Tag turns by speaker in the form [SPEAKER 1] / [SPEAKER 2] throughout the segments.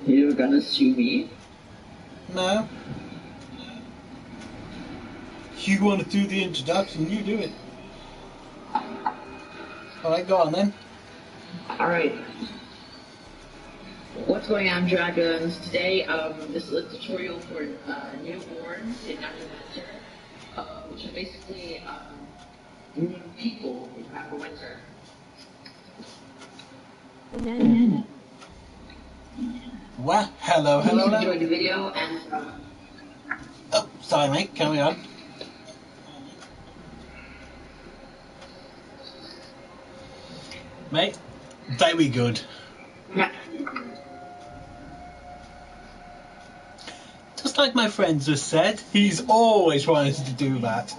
[SPEAKER 1] You're gonna sue me?
[SPEAKER 2] No. You want to do the introduction, you do it. Alright, go on then.
[SPEAKER 1] Alright. What's going on, Dragons? Today, this is a tutorial for newborns in Neverwinter, which are basically new people in Neverwinter.
[SPEAKER 2] Banana. Well, hello.
[SPEAKER 1] Please enjoy the video and...
[SPEAKER 2] Oh, sorry mate, carry on. Mate, very good.
[SPEAKER 1] Yeah.
[SPEAKER 2] Just like my friend just said, he's always wanted to do that.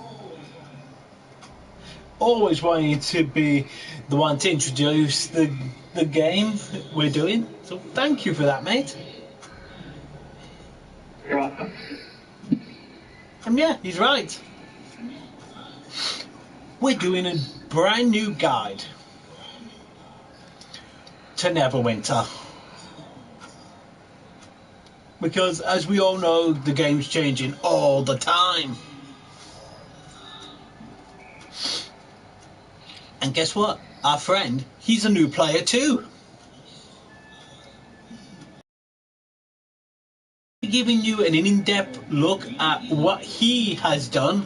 [SPEAKER 2] Always wanting to be the one to introduce the game we're doing. So thank you for that, mate.
[SPEAKER 1] You're welcome.
[SPEAKER 2] And yeah, he's right. We're doing a brand new guide to Neverwinter. Because as we all know, the game's changing all the time. And guess what? Our friend, he's a new player too. Giving you an in-depth look at what he has done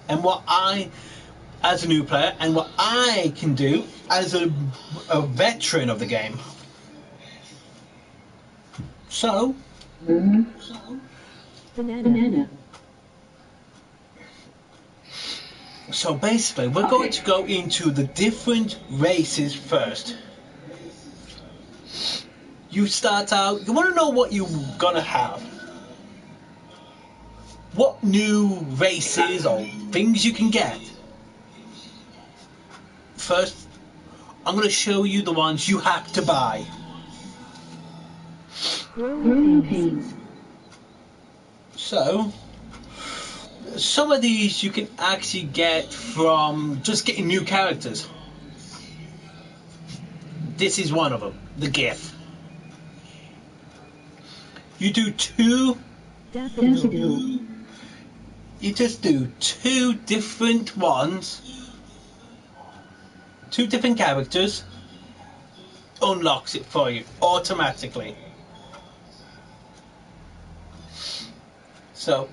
[SPEAKER 2] and what I, as a new player, and what I can do as a veteran of the game. So,
[SPEAKER 1] Banana.
[SPEAKER 2] So basically, we're going to go into the different races first. You start out, you want to know what you're going to have. What new races or things you can get. First, I'm going to show you the ones you have to buy. So, some of these you can actually get from just getting new characters. This is one of them, the GIF. You do two. You just do two different ones, two different characters, unlocks it for you automatically. So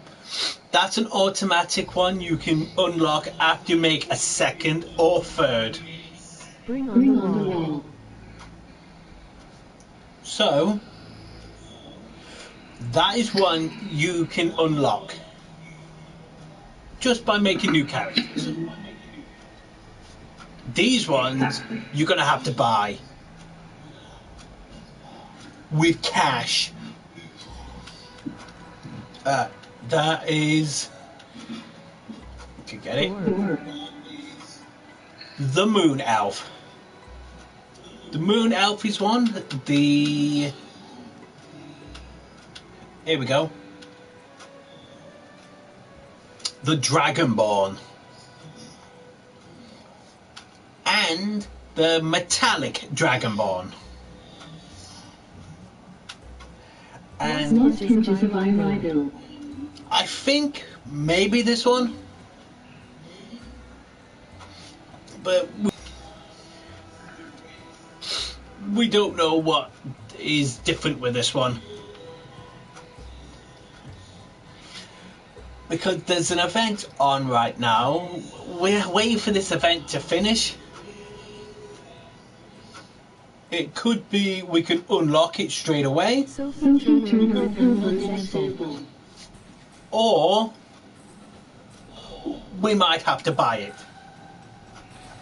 [SPEAKER 2] that's an automatic one you can unlock after you make a second or third.
[SPEAKER 1] Bring on the wall.
[SPEAKER 2] So that is one you can unlock just by making new characters. These ones you're going to have to buy with cash. That is, if you get it, the Moon Elf. The Moon Elf is one. Here we go. The Dragonborn. And the Metallic Dragonborn. And I think maybe this one, but we don't know what is different with this one, because there's an event on right now. We're waiting for this event to finish. It could be we can unlock it straight away, or we might have to buy it.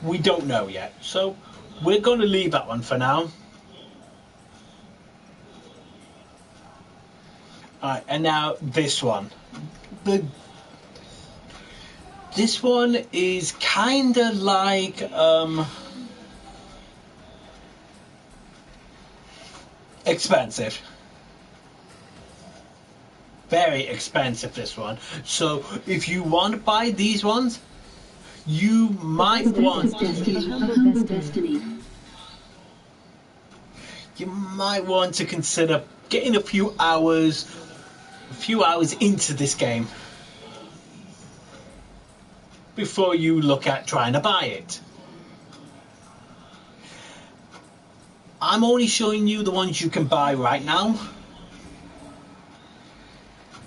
[SPEAKER 2] We don't know yet, so we're going to leave that one for now. Alright, and now this one. This one is kind of like expensive. Very expensive, this one. So if you want to buy these ones, you might want to consider getting a few hours into this game before you look at trying to buy it. I'm only showing you the ones you can buy right now,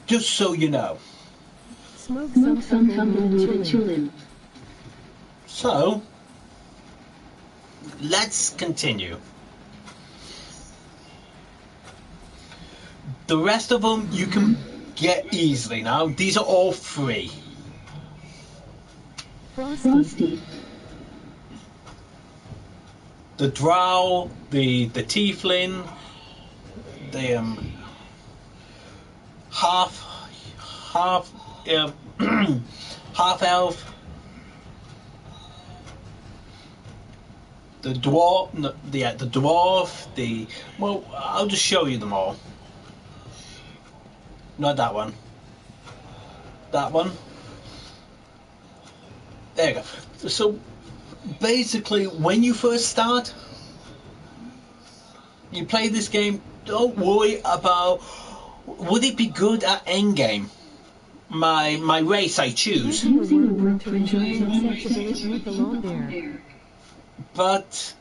[SPEAKER 2] just so you know. So, let's continue. The rest of them you can get easily now. These are all free.
[SPEAKER 3] Frosty.
[SPEAKER 2] The drow, the tiefling, the half half elf, the dwarf, the dwarf, well, I'll just show you them all. Not that one. That one. There you go. So basically, when you first start, you play this game, don't worry about would it be good at endgame. My race I choose. But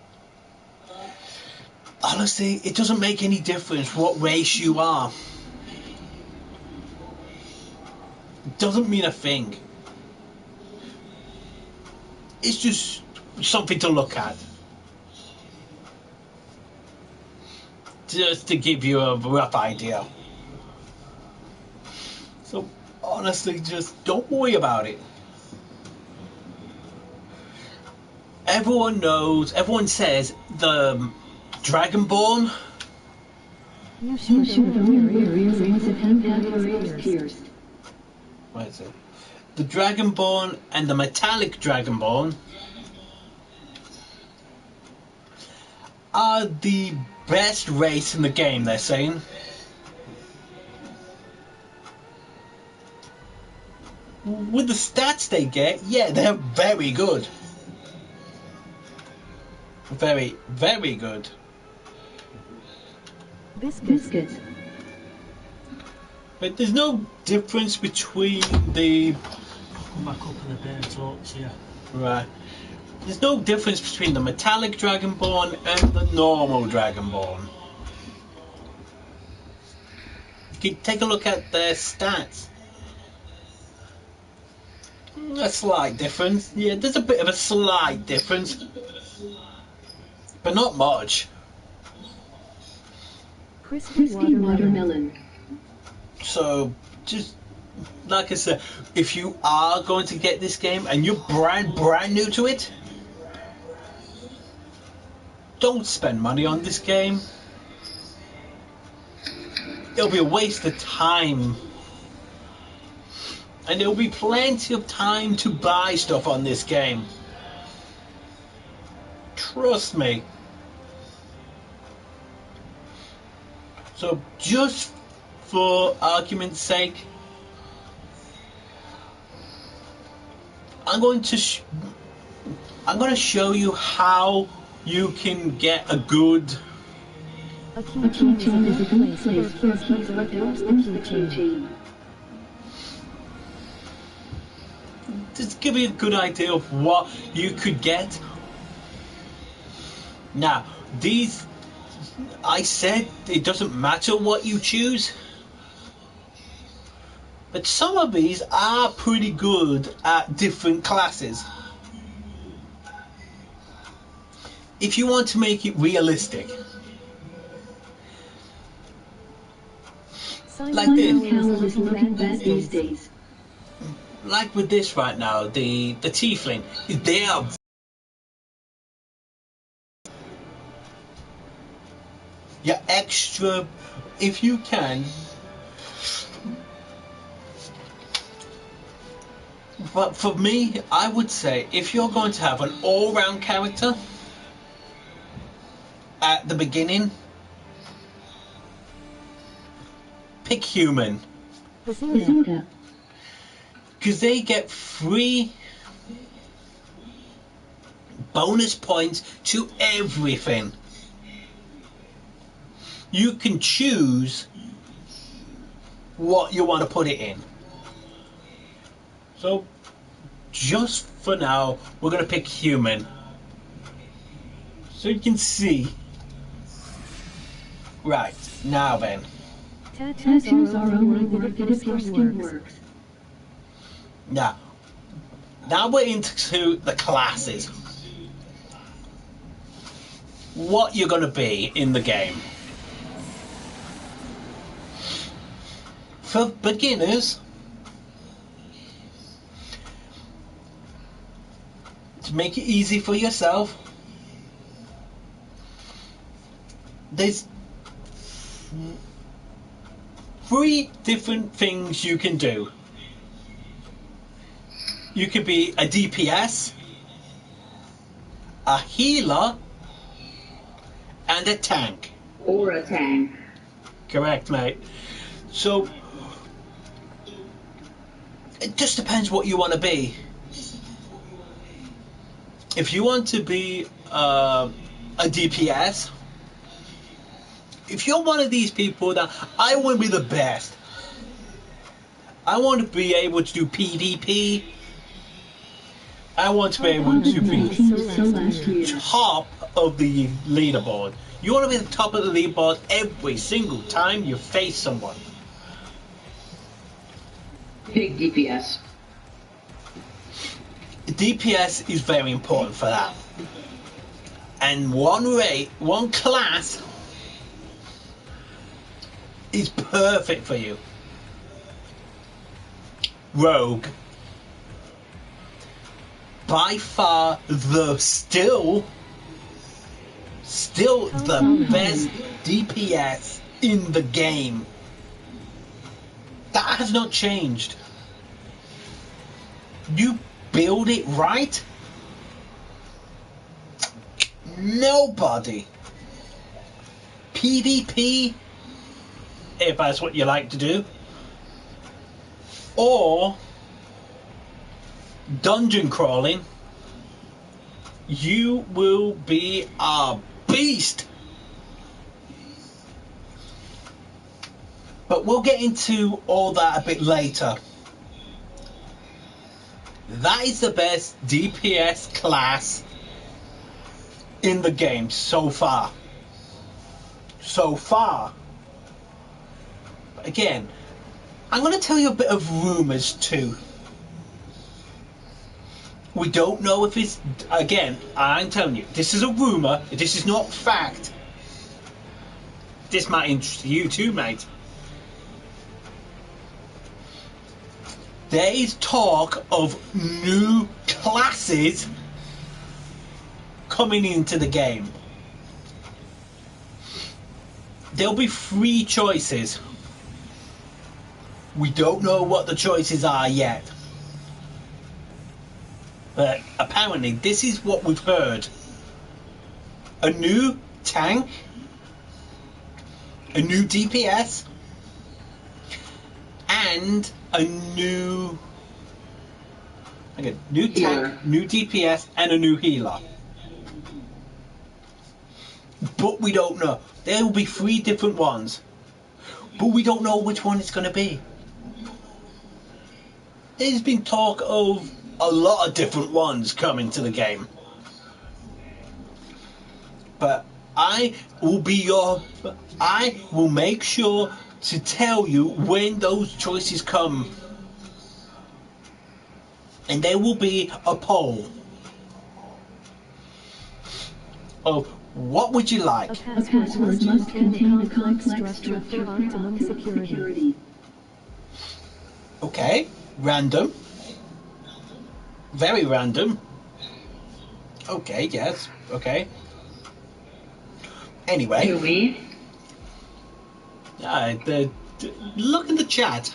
[SPEAKER 2] honestly, it doesn't make any difference what race you are. It doesn't mean a thing. It's just something to look at. Just to give you a rough idea. So honestly, just don't worry about it. Everyone says the Dragonborn. What is it? The Dragonborn and the Metallic Dragonborn are the best race in the game, they're saying. With the stats they get, yeah, they're very good. Very, very good.
[SPEAKER 3] Biscuits.
[SPEAKER 2] But there's no difference between the...
[SPEAKER 4] Come back up in a bit and talk to you.
[SPEAKER 2] Right. There's no difference between the Metallic Dragonborn and the normal Dragonborn. You can take a look at their stats. A slight difference. Yeah, there's a bit of a slight difference. But not much.
[SPEAKER 3] Crispy watermelon.
[SPEAKER 2] So, just like I said, if you are going to get this game and you're brand new to it, don't spend money on this game. It'll be a waste of time. And there'll be plenty of time to buy stuff on this game. Trust me. So just for argument's sake, I'm going to show you how you can get a good.
[SPEAKER 3] A keychain is a good place for keys or the keychain.
[SPEAKER 2] Just give you a good idea of what you could get. Now, these, I said it doesn't matter what you choose, but some of these are pretty good at different classes. If you want to make it realistic, like this. Like with this right now, the tiefling, they are your extra, if you can. But for me, I would say if you're going to have an all-round character at the beginning, pick human. Because they get free bonus points to everything. You can choose what you want to put it in. So, just for now, we're going to pick human. So you can see. Right, now then.
[SPEAKER 3] Tattoos are only worth it if your skin works.
[SPEAKER 2] Now we're into the classes. What you're going to be in the game. For beginners, to make it easy for yourself, there's 3 different things you can do. You could be a DPS, a healer, and a tank.
[SPEAKER 1] Or a tank.
[SPEAKER 2] Correct, mate. So, it just depends what you want to be. If you want to be a DPS, if you're one of these people that I want to be the best, I want to be able to do PvP, I want to be able to be top of the leaderboard. You want to be the top of the leaderboard every single time you face someone.
[SPEAKER 1] Big DPS.
[SPEAKER 2] DPS is very important for that. And one class is perfect for you. Rogue. By far the still the best DPS in the game. That has not changed. You build it right, nobody. PvP, if that's what you like to do, or dungeon crawling, you will be a beast. But we'll get into all that a bit later. That is the best DPS class in the game so far. So far. But again, I'm going to tell you a bit of rumours too. We don't know if it's... Again, I'm telling you, this is a rumour. This is not fact. This might interest you too, mate. There is talk of new classes coming into the game. There'll be 3 choices. We don't know what the choices are yet. But apparently this is what we've heard. A new tank, a new DPS, and a new tank, healer. New DPS, and a new healer. But we don't know. There will be 3 different ones. But we don't know which one it's going to be. There's been talk of a lot of different ones coming to the game. But I will make sure to tell you when those choices come. And there will be a poll of what would you like?
[SPEAKER 3] A password must contain a complex structure for optimum security.
[SPEAKER 2] Okay, random. Very random. Okay, yes, okay. Anyway.
[SPEAKER 1] Who, me?
[SPEAKER 2] Look in the chat.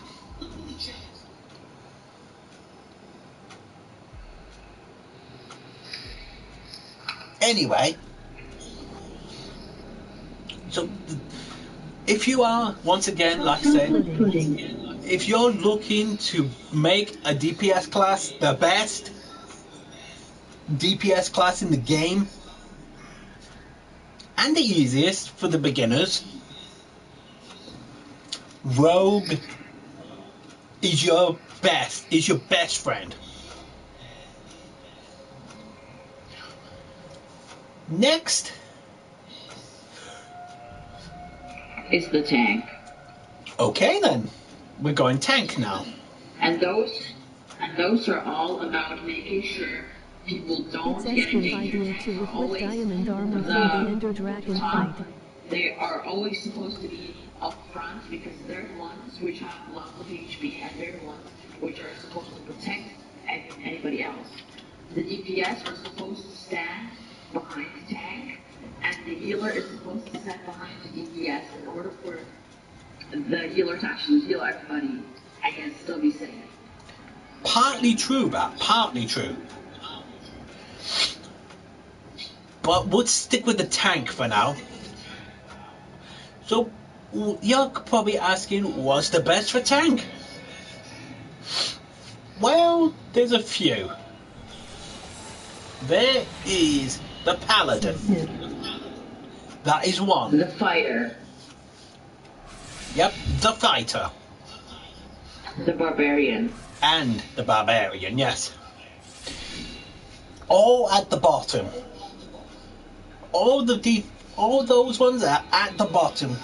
[SPEAKER 2] Anyway. So, if you are, once again, like I said, if you're looking to make a DPS class the best, DPS class in the game, and the easiest for the beginners. Rogue is your best friend. Next
[SPEAKER 1] is the tank.
[SPEAKER 2] Okay then, we're going tank now.
[SPEAKER 1] And those are all about making sure people don't
[SPEAKER 3] It's
[SPEAKER 1] get
[SPEAKER 3] Espen
[SPEAKER 1] engaged.
[SPEAKER 3] Viking with
[SPEAKER 1] Always
[SPEAKER 3] diamond armor for the Ender Dragon
[SPEAKER 1] top,
[SPEAKER 3] fight.
[SPEAKER 1] they are always supposed to be up front because they're the ones which have lots of HP and they're the ones which are supposed to protect anybody else. The DPS are supposed to stand behind the tank and the healer is supposed to stand behind the DPS in order for the healer to actually heal everybody and still be safe.
[SPEAKER 2] Partly true, that. Partly true. But we'll stick with the tank for now. So, you're probably asking, what's the best for tank? Well, there's a few. There is the Paladin. That is one.
[SPEAKER 1] The fighter.
[SPEAKER 2] Yep, the fighter.
[SPEAKER 1] The barbarian.
[SPEAKER 2] And the barbarian, yes. All at the bottom. All those ones are at the bottom.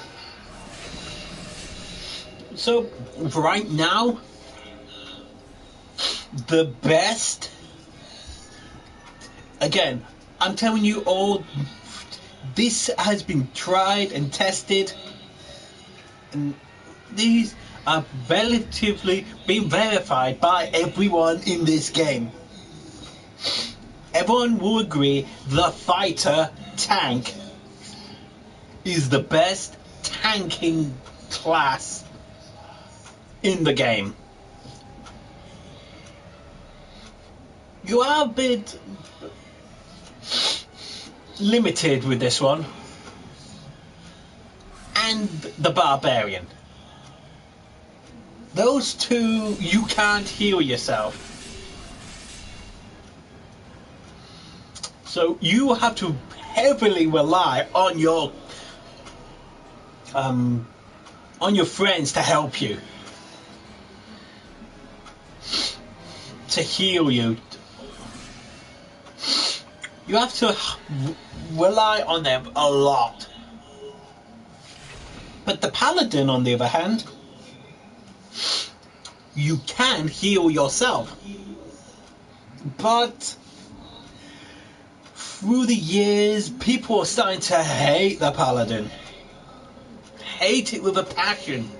[SPEAKER 2] So right now, the best. Again, I'm telling you all. This has been tried and tested, and these are relatively been verified by everyone in this game. Everyone will agree the fighter tank is the best tanking class in the game. You are a bit limited with this one. And the barbarian. Those two, you can't heal yourself. So you have to heavily rely on your friends to help you, to heal you. You have to rely on them a lot. But the Paladin, on the other hand, you can heal yourself. But through the years, people are starting to hate the Paladin. Hate it with a passion.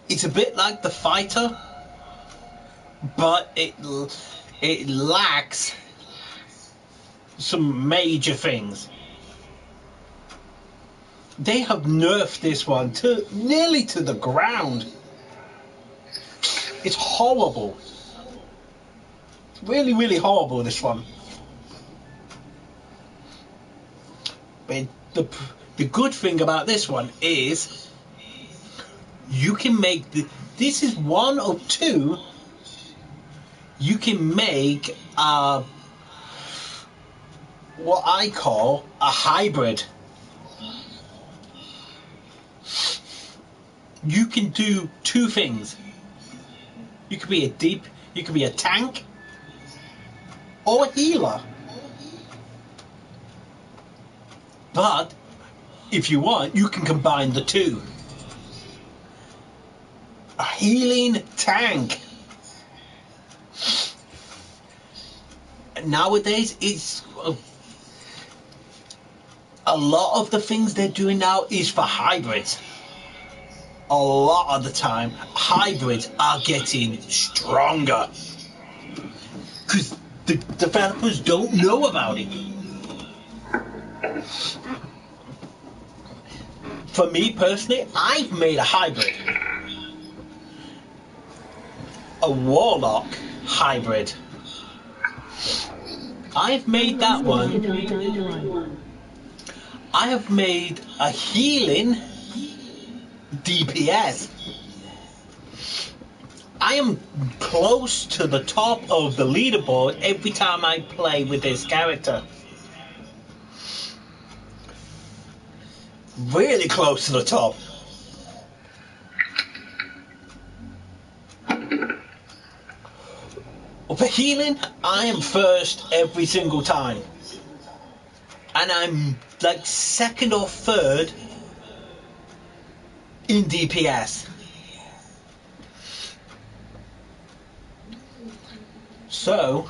[SPEAKER 2] It's a bit like the fighter, but it lacks some major things. They have nerfed this one to nearly to the ground. It's horrible. It's really, really horrible, this one. But the good thing about this one is you can make this is one of two. You can make what I call a hybrid. You can do two things. You could be a tank or a healer. But if you want, you can combine the two. A healing tank. Nowadays, it's a lot of the things they're doing now is for hybrids. A lot of the time, hybrids are getting stronger because the developers don't know about it. For me personally, I've made a hybrid. A warlock hybrid. I've made that one. I have made a healing DPS. I am close to the top of the leaderboard every time I play with this character. Really close to the top. For healing, I am first every single time. And I'm like second or third in DPS. So,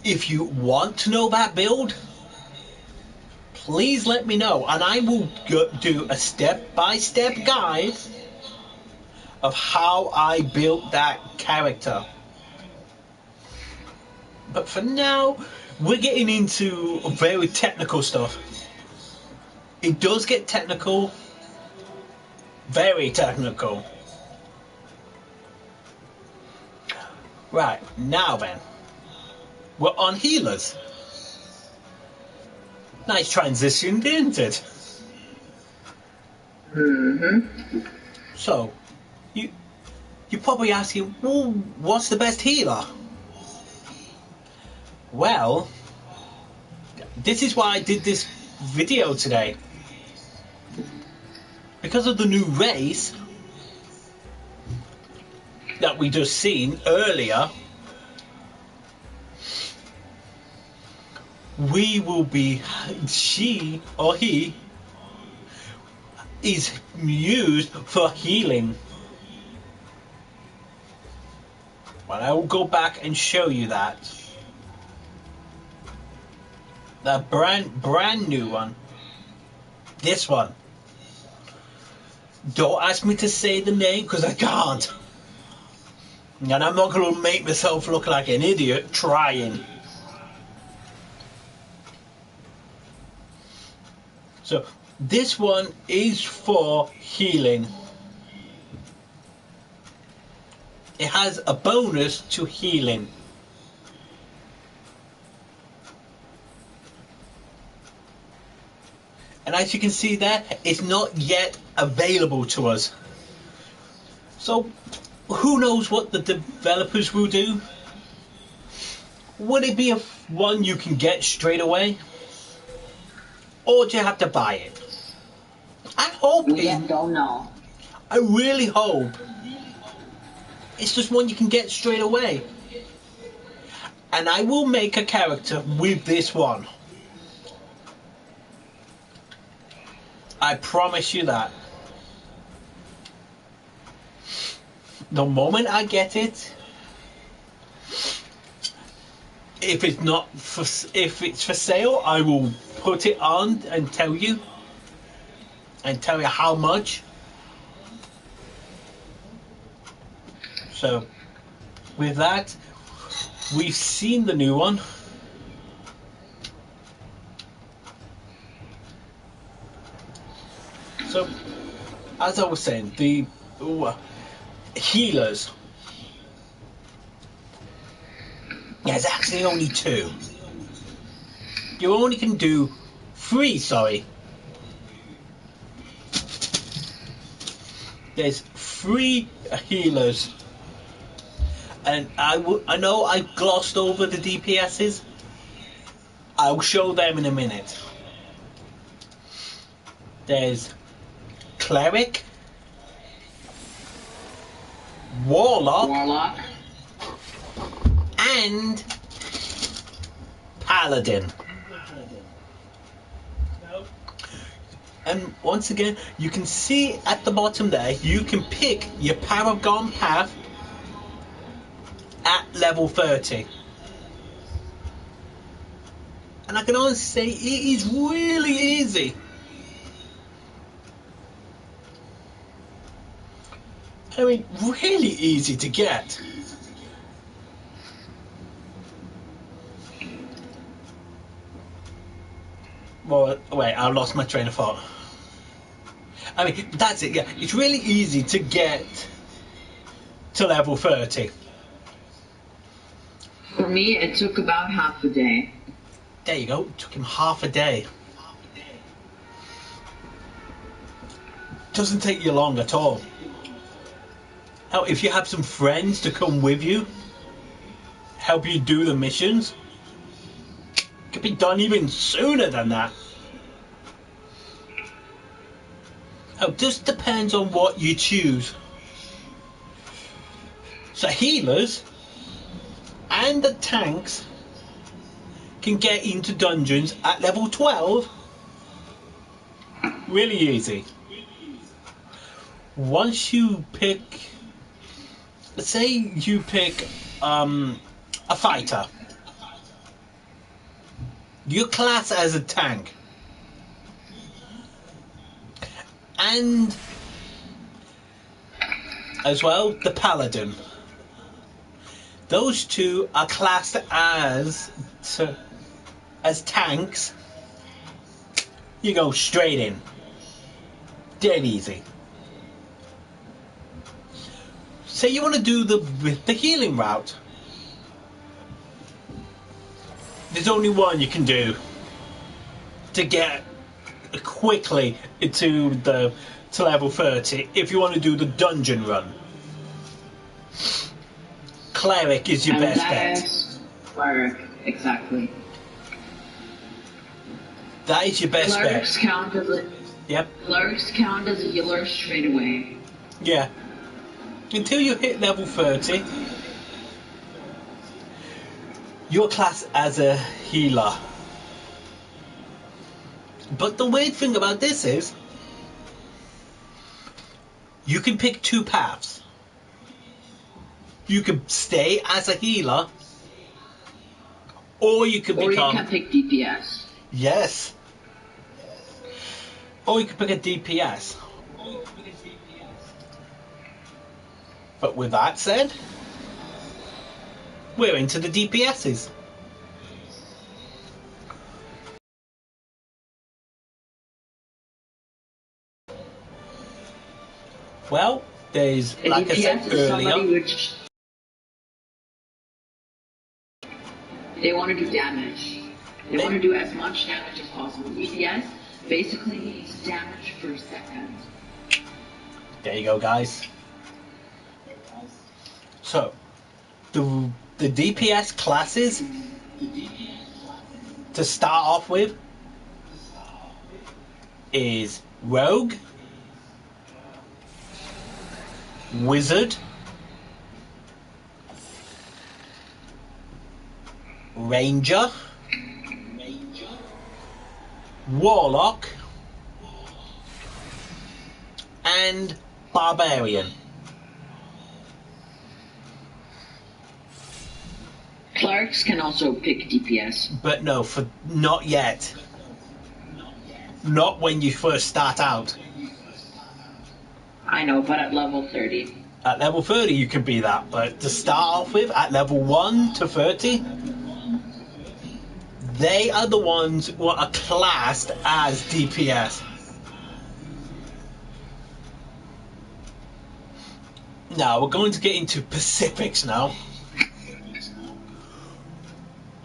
[SPEAKER 2] if you want to know that build, please let me know, and I will do a step-by-step guide of how I built that character. But for now, we're getting into very technical stuff. It does get technical, very technical. Right, now then, we're on healers. Nice transition, didn't it?
[SPEAKER 1] Mm-hmm.
[SPEAKER 2] So, you're probably asking, well, what's the best healer? Well, this is why I did this video today. Because of the new race that we just seen earlier, we will be, she or he is used for healing. Well, I will go back and show you that. The brand new one. This one. Don't ask me to say the name because I can't. And I'm not going to make myself look like an idiot trying. So this one is for healing. It has a bonus to healing. And as you can see there, it's not yet available to us. So who knows what the developers will do? Would it be one you can get straight away? Or do you have to buy it? I hope
[SPEAKER 1] We don't know.
[SPEAKER 2] I really hope it's just one you can get straight away. And I will make a character with this one. I promise you that. The moment I get it, if it's for sale, I will put it on and tell you how much. So with that, we've seen the new one. So as I was saying, the healers, there's actually only two. You only can do three, sorry. There's three healers. And I know I glossed over the DPSs. I'll show them in a minute. There's Cleric, Warlock, and Paladin. And once again, you can see at the bottom there, you can pick your Paragon path at level 30. And I can honestly say it is really easy. I mean, really easy to get. Well, wait, I lost my train of thought. I mean, that's it, yeah. It's really easy to get to level 30.
[SPEAKER 1] For me, it took about half a day.
[SPEAKER 2] There you go, it took him half a day. Doesn't take you long at all. Hell, if you have some friends to come with you, help you do the missions, it could be done even sooner than that. It just depends on what you choose. So healers and the tanks can get into dungeons at level 12 really easy. Once you pick, let's say you pick a fighter, your class as a tank, and as well the paladin. Those two are classed as tanks. You go straight in, dead easy. Say you want to do the healing route. There's only one you can do to get quickly to level 30 if you want to do the dungeon run. Cleric is your best bet.
[SPEAKER 1] Cleric, exactly.
[SPEAKER 2] That is your best
[SPEAKER 1] Clerics
[SPEAKER 2] bet.
[SPEAKER 1] Count as a,
[SPEAKER 2] Yep.
[SPEAKER 1] Clerics count as a healer straight away.
[SPEAKER 2] Yeah. Until you hit level 30, you're classed as a healer. But the weird thing about this is, you can pick two paths. You can stay as a healer, or you can become...
[SPEAKER 1] Or you can pick DPS.
[SPEAKER 2] Yes. Or you can pick a DPS. But with that said, we're into the DPSs. Well, there's,
[SPEAKER 1] A
[SPEAKER 2] like I
[SPEAKER 1] DPS
[SPEAKER 2] said
[SPEAKER 1] is somebody
[SPEAKER 2] earlier,
[SPEAKER 1] which they want to do damage. They want to do as much damage as possible. DPS basically needs damage per second.
[SPEAKER 2] there you go, guys. So, the DPS classes to start off with is Rogue, Wizard, Ranger, Warlock, and Barbarian.
[SPEAKER 1] Clerics can also pick DPS.
[SPEAKER 2] But no, not yet. Not when you first start out.
[SPEAKER 1] I know, but at level 30.
[SPEAKER 2] At level 30 you can be that, but to start off with, at level 1 to 30, they are the ones who are classed as DPS. Now, we're going to get into specifics now.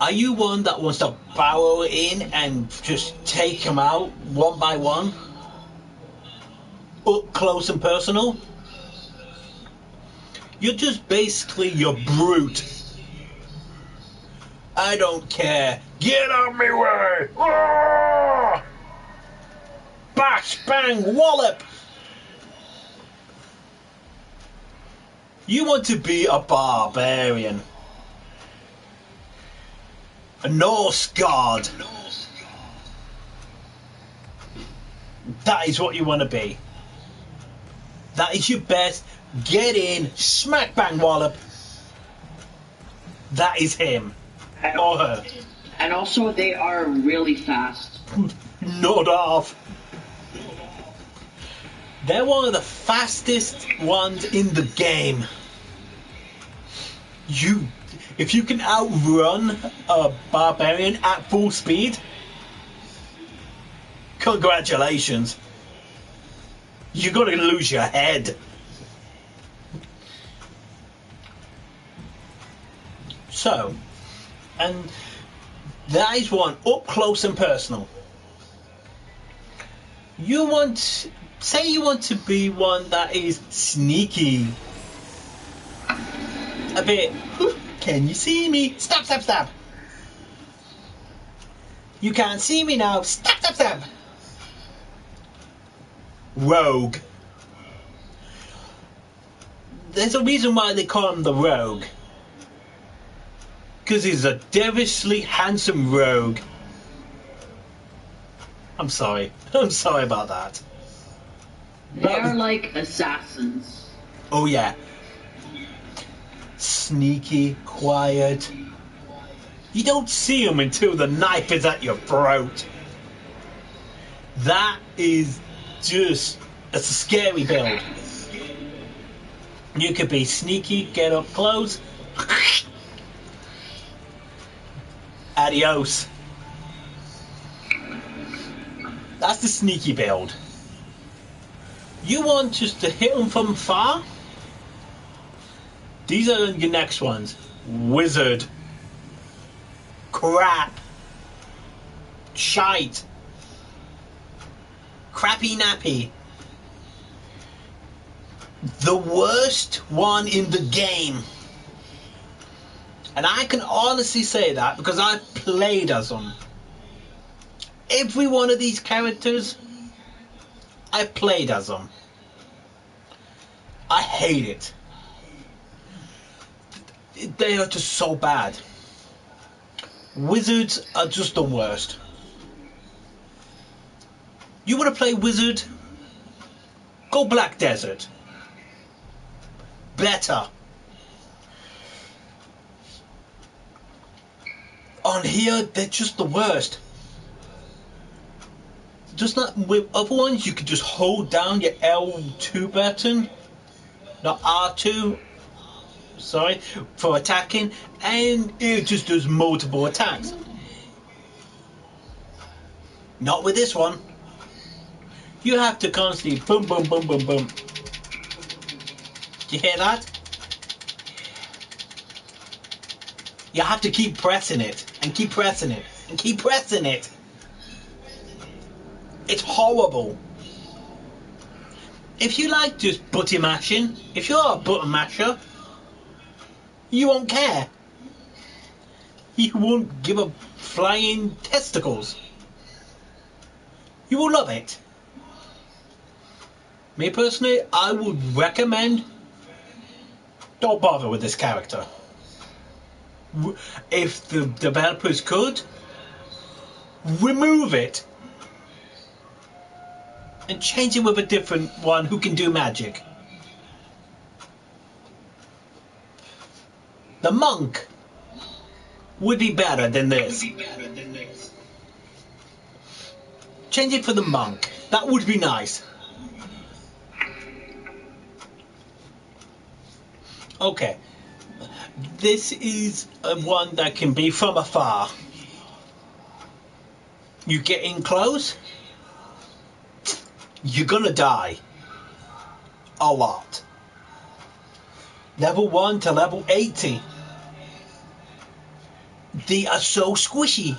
[SPEAKER 2] Are you one that wants to barrel in and just take them out one by one? Up close and personal? You're just basically your brute. I don't care. Get out of my way! Ah! Bash, bang, wallop! You want to be a barbarian. A Norse god. That is what you want to be. That is your best. Get in, smack bang wallop. That is him. Or her.
[SPEAKER 1] And also, they are really fast.
[SPEAKER 2] Not off. They're one of the fastest ones in the game. If you can outrun a barbarian at full speed, congratulations. You're gonna lose your head. So, and that is one up close and personal. Say you want to be one that is sneaky a bit. Can you see me? Stab, stab, stab. You can't see me now. Stab, stab, stab. Rogue. There's a reason why they call him the Rogue. Because he's a devilishly handsome rogue. I'm sorry. I'm sorry about that.
[SPEAKER 1] They're like assassins.
[SPEAKER 2] Oh yeah. Sneaky, quiet. You don't see them until the knife is at your throat. That is just a scary build. You could be sneaky, get up close. Adios. That's the sneaky build. You want just to hit them from far? These are your next ones. Wizard. Crap. Shite. Crappy nappy. The worst one in the game. And I can honestly say that because I've played as them. Every one of these characters, I've played as them. I hate it. They are just so bad. Wizards are just the worst. You want to play wizard? Go Black Desert. Better. On here, they're just the worst. Just not with other ones, you could just hold down your L2 button, not R2, sorry, for attacking, and it just does multiple attacks. Not with this one. You have to constantly boom, boom, boom, boom, boom. You hear that? You have to keep pressing it, and keep pressing it, and keep pressing it. It's horrible. If you like just button mashing, if you're a button masher, you won't care. You won't give a flying testicles. You will love it. Me personally, I would recommend don't bother with this character. If the developers could, remove it and change it with a different one who can do magic. The monk would be better than this. Change it for the monk. That would be nice. Okay. This is one that can be from afar. You get in close, you're gonna die. A lot. Level 1 to level 80. They are so squishy.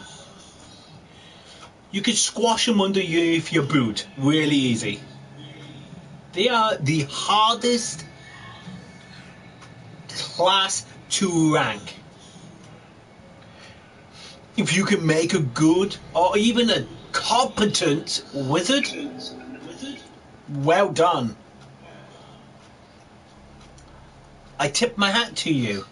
[SPEAKER 2] You can squash them under you if you boot. Really easy. They are the hardest class to rank. If you can make a good or even a competent wizard, well done. I tip my hat to you.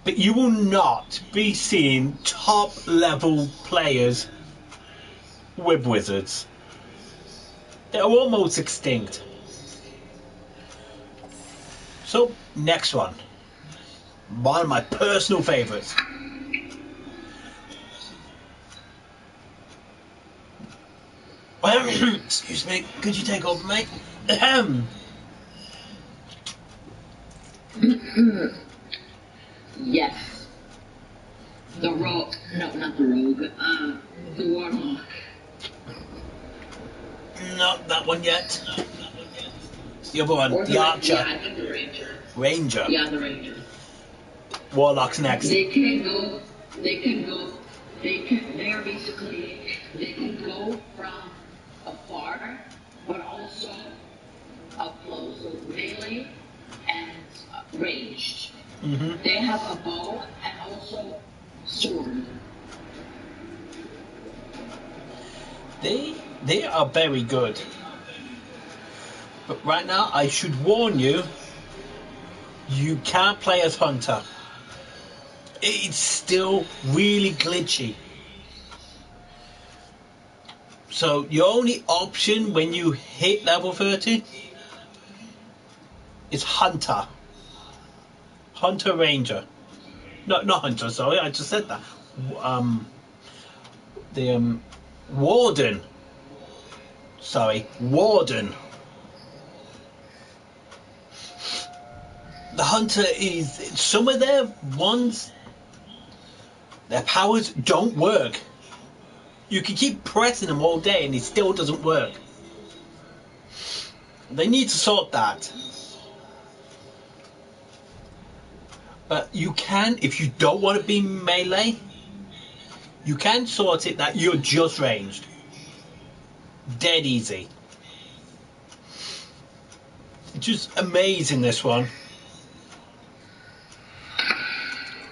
[SPEAKER 2] But you will not be seeing top level players with wizards. They're almost extinct. So, next one. One of my personal favourites. Excuse me, could you take over, mate?
[SPEAKER 1] Yes. The rogue. No, not the rogue. The warlock.
[SPEAKER 2] Not that one yet. It's the other one,
[SPEAKER 1] Or
[SPEAKER 2] the archer.
[SPEAKER 1] Yeah, I think the ranger.
[SPEAKER 2] Ranger.
[SPEAKER 1] Yeah, the ranger.
[SPEAKER 2] Warlock's next.
[SPEAKER 1] They can go. They're basically. They can go from afar, but also up close. So melee and ranged.
[SPEAKER 2] Hmm.
[SPEAKER 1] They have a bow and also sword.
[SPEAKER 2] They are very good. But right now, I should warn you, you can't play as Hunter. It's still really glitchy. So your only option when you hit level 30 is Hunter. Hunter Ranger. No, not Hunter, sorry, I just said that. Um, the Warden. Sorry, Warden. The Hunter is... Some of their ones, their powers don't work. You can keep pressing them all day and it still doesn't work. They need to sort that. But you can, if you don't want to be melee, you can sort it that you're just ranged. Dead easy. Just amazing, this one.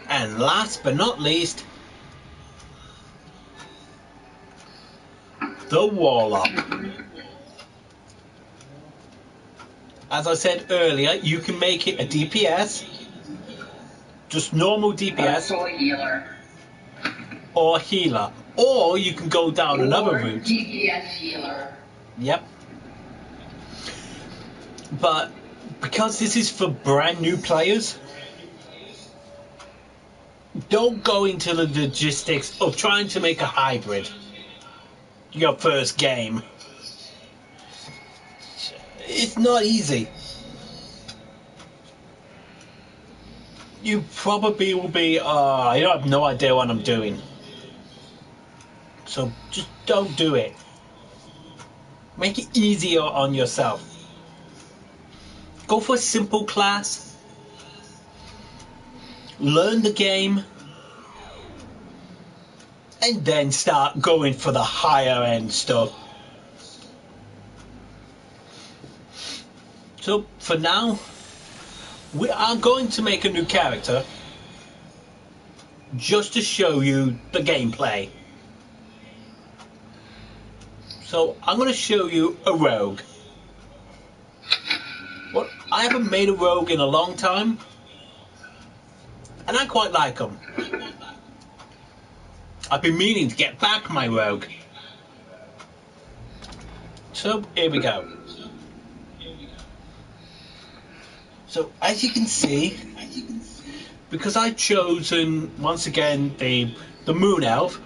[SPEAKER 2] And last but not least, the Warlock. As I said earlier, you can make it a DPS, just normal DPS,
[SPEAKER 1] Also a healer.
[SPEAKER 2] or healer, or you can go down another
[SPEAKER 1] Or
[SPEAKER 2] route.
[SPEAKER 1] DPS healer.
[SPEAKER 2] Yep. But because this is for brand new players, don't go into the logistics of trying to make a hybrid your first game. It's not easy. You probably will be, I have no idea what I'm doing. So just don't do it. Make it easier on yourself. Go for a simple class. Learn the game. And then start going for the higher end stuff. So for now, we are going to make a new character just to show you the gameplay. So I'm going to show you a rogue. Well, I haven't made a rogue in a long time, and I quite like them. I've been meaning to get back my rogue. So here we go. So as you can see, because I've chosen once again the Moon Elf,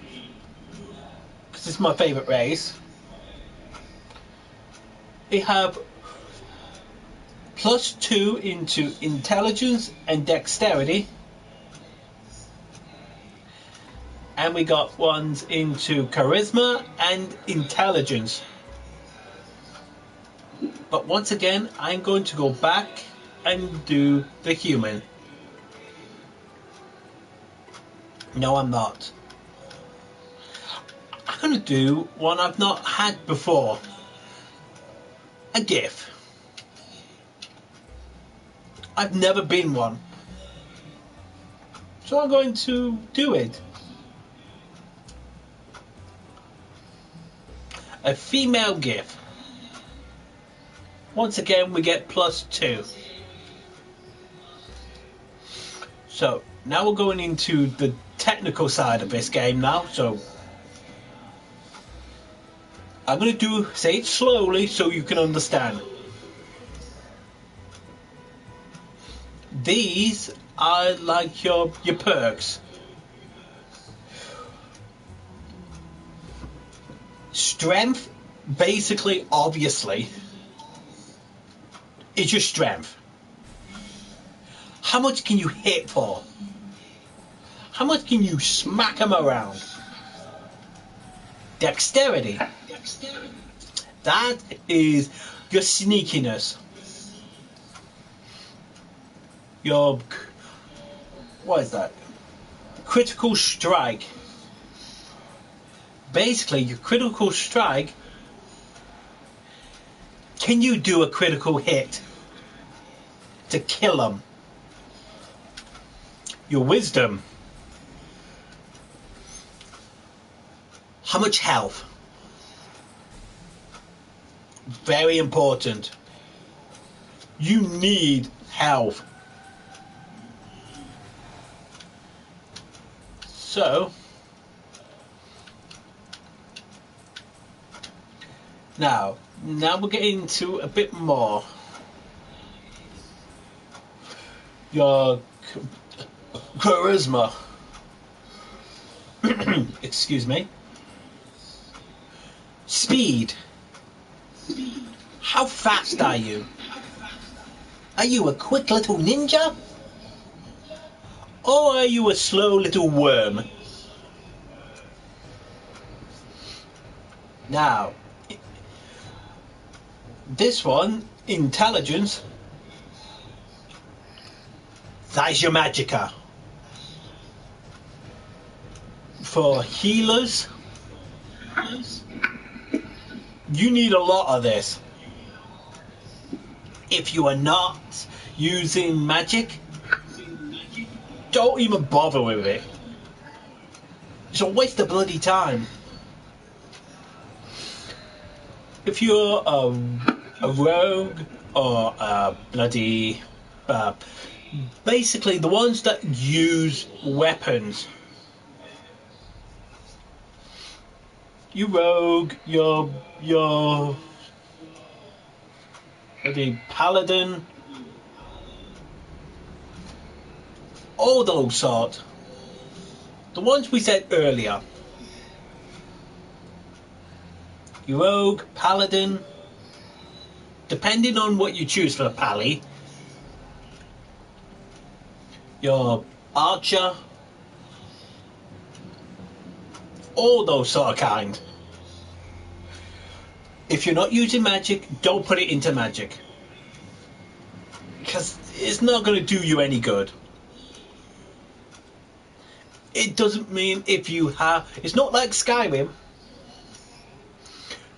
[SPEAKER 2] because it's my favourite race, they have +2 into intelligence and dexterity, and we got ones into charisma and intelligence. But once again, I'm going to go back and do the human. No, I'm not. I'm going to do one I've not had before. A GIF. I've never been one. So I'm going to do it. A female GIF. Once again, we get +2. So now we're going into the technical side of this game now. So I'm going to say it slowly so you can understand. These are like your perks. Strength, basically, obviously, is your strength. How much can you hit for? How much can you smack them around? Dexterity. That is your sneakiness. Your... what is that? Critical strike. Basically, your critical strike, can you do a critical hit to kill them? Your wisdom. How much health? Very important. You need health. So, now we're getting into a bit more. Your charisma. Excuse me. Speed. How fast are you? Are you a quick little ninja? Or are you a slow little worm? Now, this one, intelligence, that's your magicka. For healers, you need a lot of this. If you are not using magic, don't even bother with it. It's a waste of bloody time. If you're a rogue or a bloody... basically the ones that use weapons. You rogue, your bloody paladin, all those sort. The ones we said earlier. Your rogue, paladin, depending on what you choose for a pally. Your archer, all those sort of kind. If you're not using magic, don't put it into magic, because it's not going to do you any good. It doesn't mean if you have... It's not like Skyrim.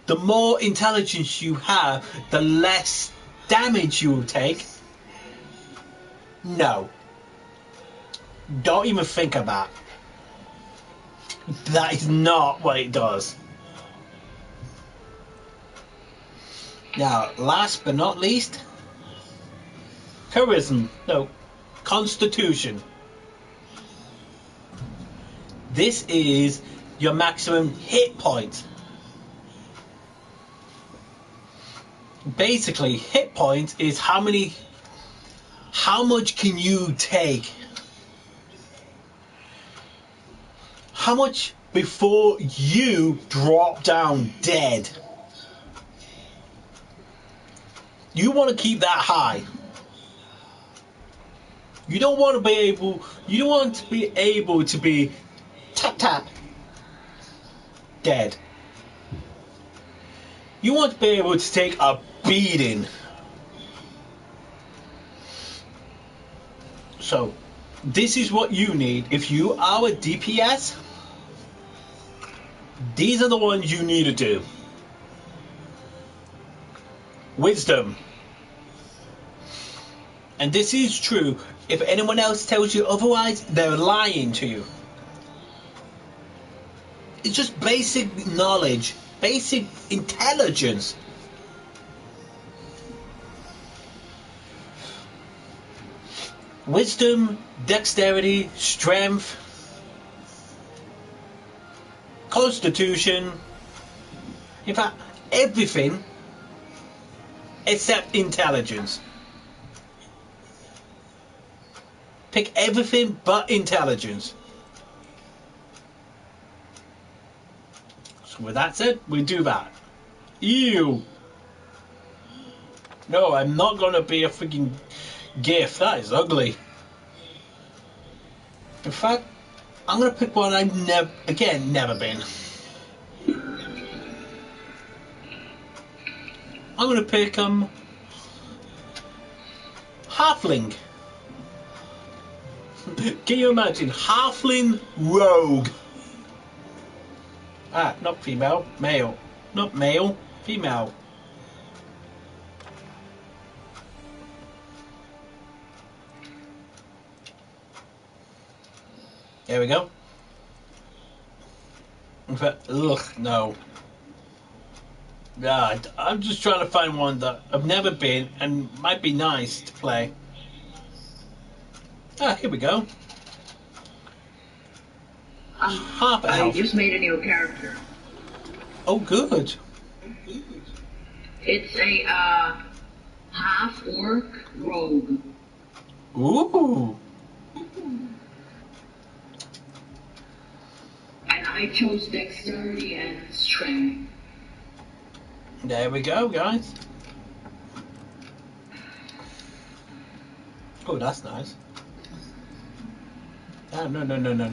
[SPEAKER 2] The more intelligence you have, the less damage you will take. No. Don't even think about it. That is not what it does. Now, last but not least, charisma. No, constitution. This is your maximum hit point. Basically, hit points is how much can you take? How much before you drop down dead? You want to keep that high. You don't want to be able to be tap tap dead. You want to be able to take a beating. So, this is what you need. If you are a DPS, these are the ones you need to do. Wisdom. And this is true. If anyone else tells you otherwise, they're lying to you. It's just basic knowledge, basic intelligence. Wisdom, dexterity, strength, constitution, in fact, everything except intelligence. Pick everything but intelligence. So with that said, we do that. Ew. No, I'm not gonna be a freaking gift. That is ugly. In fact, I'm gonna pick one I've never been. I'm gonna pick halfling. Can you imagine halfling rogue? Ah, not female, male. Not male, female. There we go. In fact, ugh, no. Yeah, I'm just trying to find one that I've never been and might be nice to play. Ah, here we go. Half a
[SPEAKER 1] I
[SPEAKER 2] health.
[SPEAKER 1] just made a new character.
[SPEAKER 2] Oh, good.
[SPEAKER 1] It's a half orc rogue.
[SPEAKER 2] Ooh.
[SPEAKER 1] And I chose dexterity and strength.
[SPEAKER 2] There we go, guys. Oh, that's nice. Oh, no.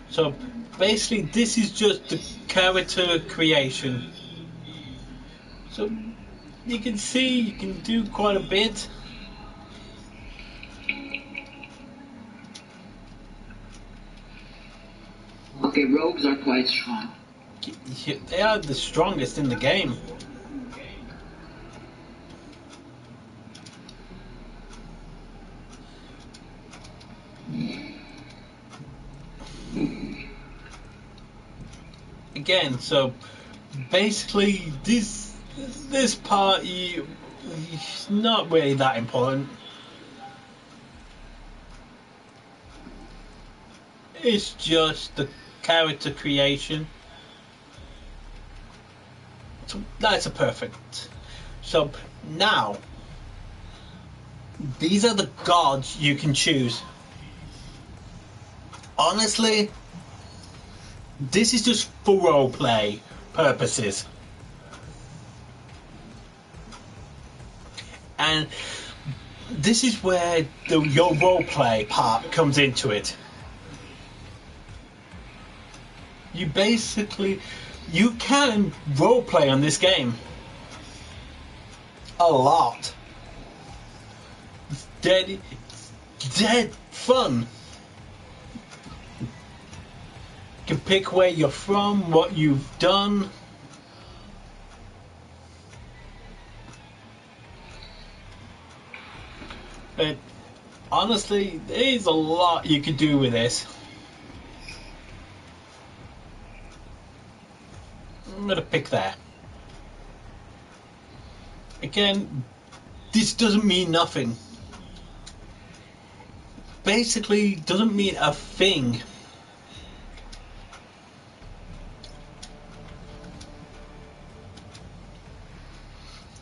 [SPEAKER 2] So, basically, this is just the character creation. So, you can see you can do quite a bit.
[SPEAKER 1] Okay, rogues are quite strong.
[SPEAKER 2] They are the strongest in the game. Again, so basically this part is not really that important. It's just the character creation. So that's a perfect. So now these are the gods you can choose. Honestly, this is just for roleplay purposes. And this is where your roleplay part comes into it. You can roleplay on this game. A lot. It's dead fun. You can pick where you're from, what you've done. But honestly, there's a lot you can do with this. I'm gonna pick that. Again, this doesn't mean nothing. Basically, doesn't mean a thing.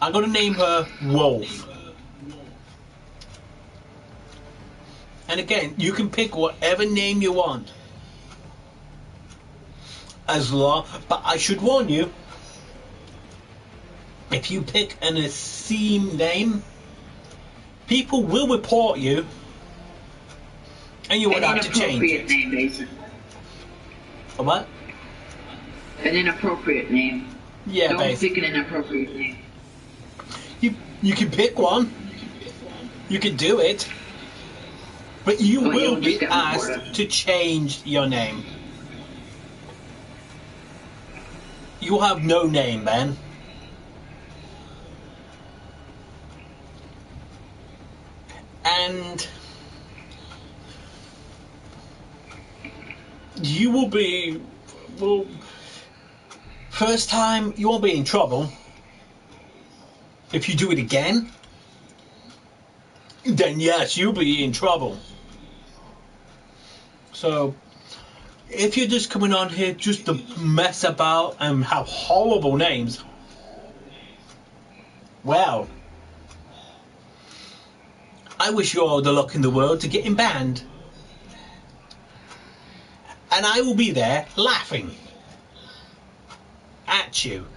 [SPEAKER 2] I'm gonna name her Wolf. And again, you can pick whatever name you want. But I should warn you, if you pick an obscene name, people will report you, and you will have to change it.
[SPEAKER 1] An inappropriate name, basically.
[SPEAKER 2] A what?
[SPEAKER 1] An inappropriate name.
[SPEAKER 2] Yeah,
[SPEAKER 1] Don't
[SPEAKER 2] basically.
[SPEAKER 1] pick an inappropriate name.
[SPEAKER 2] You can pick one. You can do it. But you will be asked to change your name. You have no name then. And you will be, well, first time you won't be in trouble. If you do it again, then yes, you'll be in trouble. So if you're just coming on here just to mess about and have horrible names, well, I wish you all the luck in the world to getting banned. And I will be there laughing at you.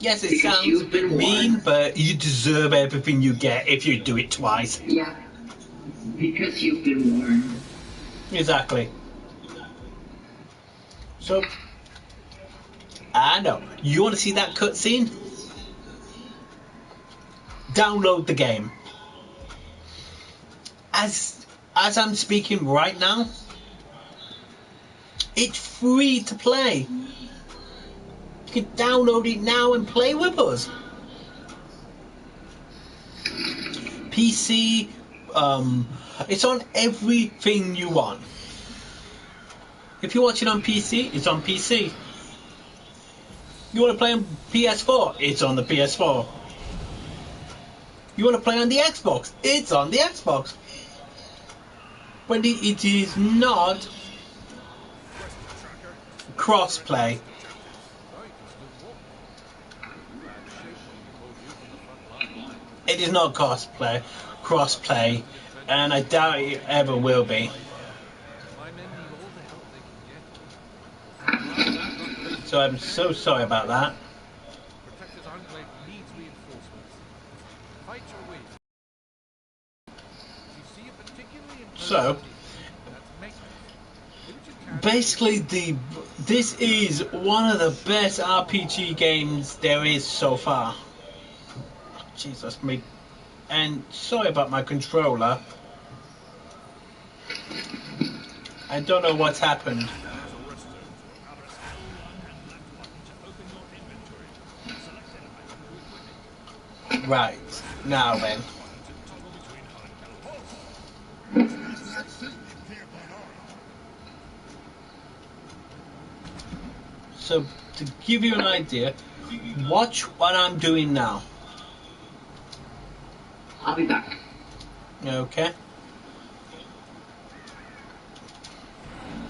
[SPEAKER 2] Yes, it sounds a bit mean, but you deserve everything you get if you do it twice.
[SPEAKER 1] Yeah, because you've been warned.
[SPEAKER 2] Exactly. So, I know. You want to see that cutscene? Download the game. As I'm speaking right now, it's free to play. You can download it now and play with us. PC, It's on everything you want. If you watch it on PC, it's on PC. You want to play on PS4, it's on the PS4. You want to play on the Xbox, it's on the Xbox. But it is not cross-play. It is not cross-play, and I doubt it ever will be. So I'm so sorry about that. So basically, this is one of the best RPG games there is so far. Jesus me, and sorry about my controller. I don't know what's happened. Right, now then. So, to give you an idea, watch what I'm doing now.
[SPEAKER 1] I'll be back.
[SPEAKER 2] Okay.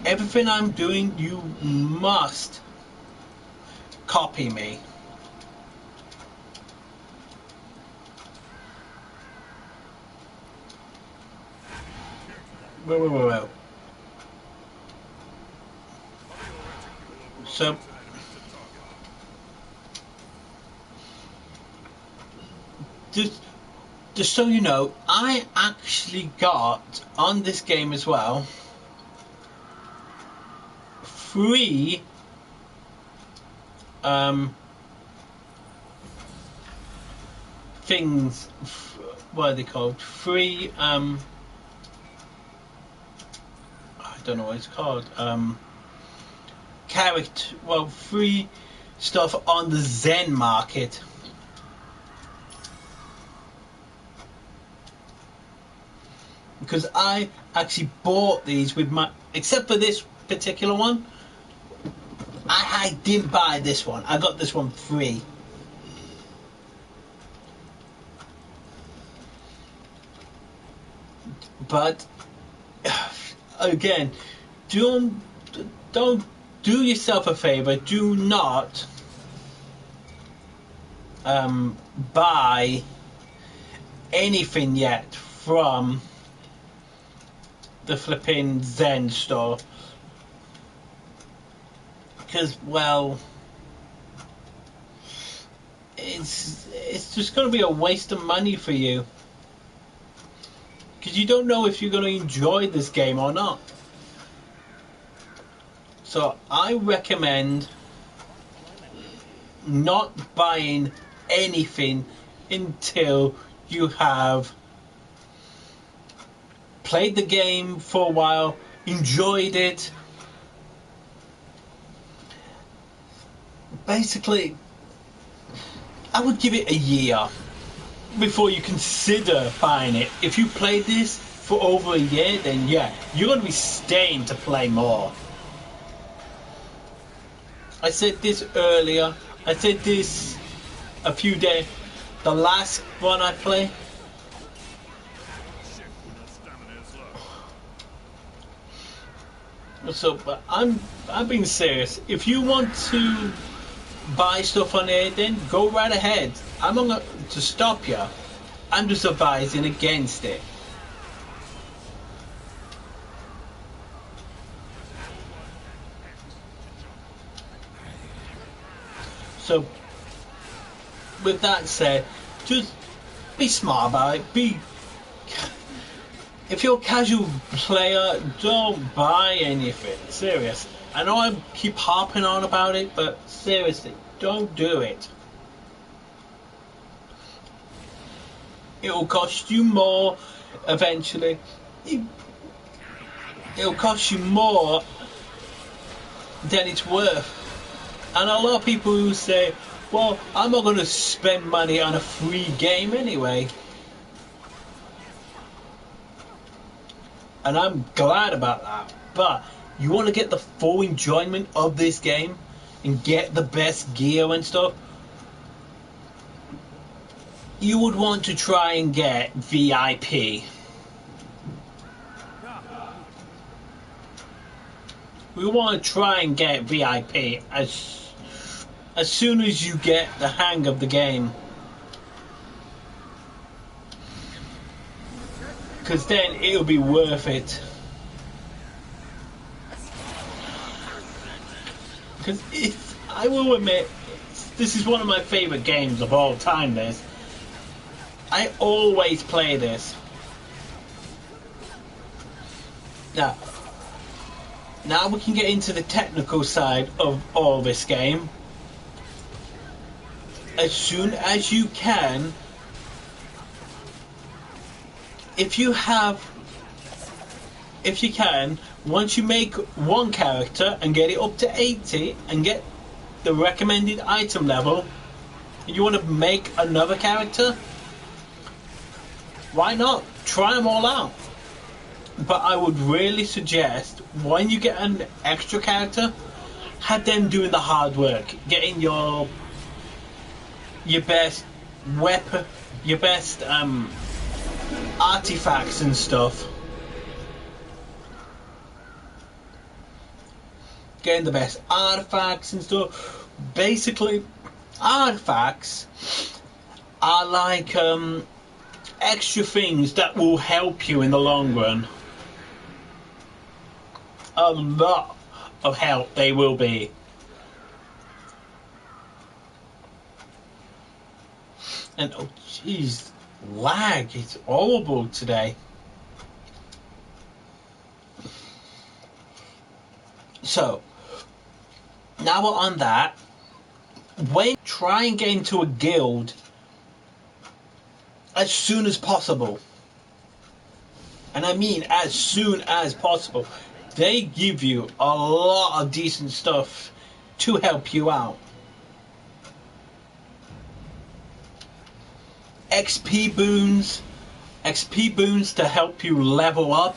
[SPEAKER 2] Everything I'm doing, you must copy me. Whoa. So, just so you know, I actually got on this game as well free things. What are they called? Free I don't know what it's called. Free stuff on the Zen market. Because I actually bought these with my, except for this particular one, I didn't buy this one. I got this one free. But again, don't do yourself a favor. Do not buy anything yet from the flipping Zen store, because, well, it's just going to be a waste of money for you, because you don't know if you're going to enjoy this game or not. So I recommend not buying anything until you have played the game for a while, enjoyed it. Basically, I would give it a year before you consider buying it. If you played this for over a year, then yeah, you're going to be staying to play more. I said this earlier. I said this a few days. The last one I played. So, but I'm being serious. If you want to buy stuff on there, then go right ahead. I'm not going to stop you. I'm just advising against it. So, with that said, just be smart about it. If you're a casual player, don't buy anything. Serious. I know I keep harping on about it, but seriously, don't do it. It'll cost you more eventually. It'll cost you more than it's worth. And a lot of people who say, well, I'm not going to spend money on a free game anyway. and I'm glad about that. But you want to get the full enjoyment of this game and get the best gear and stuff, you would want to try and get VIP. We want to try and get VIP as soon as you get the hang of the game, because then it'll be worth it. Because I will admit, this is one of my favorite games of all time. I always play this. Now we can get into the technical side of all this game. As soon as you can, if you can, once you make one character and get it up to 80 and get the recommended item level, and you want to make another character, why not? Try them all out. But I would really suggest, when you get an extra character, have them doing the hard work, getting your best weapon, your best artifacts and stuff. Getting the best artifacts and stuff. Basically, artifacts are like extra things that will help you in the long run. A lot of help they will be. And oh jeez, lag, it's horrible today. So now we're on that. When try and get into a guild as soon as possible, and I mean as soon as possible. They give you a lot of decent stuff to help you out. XP boons to help you level up.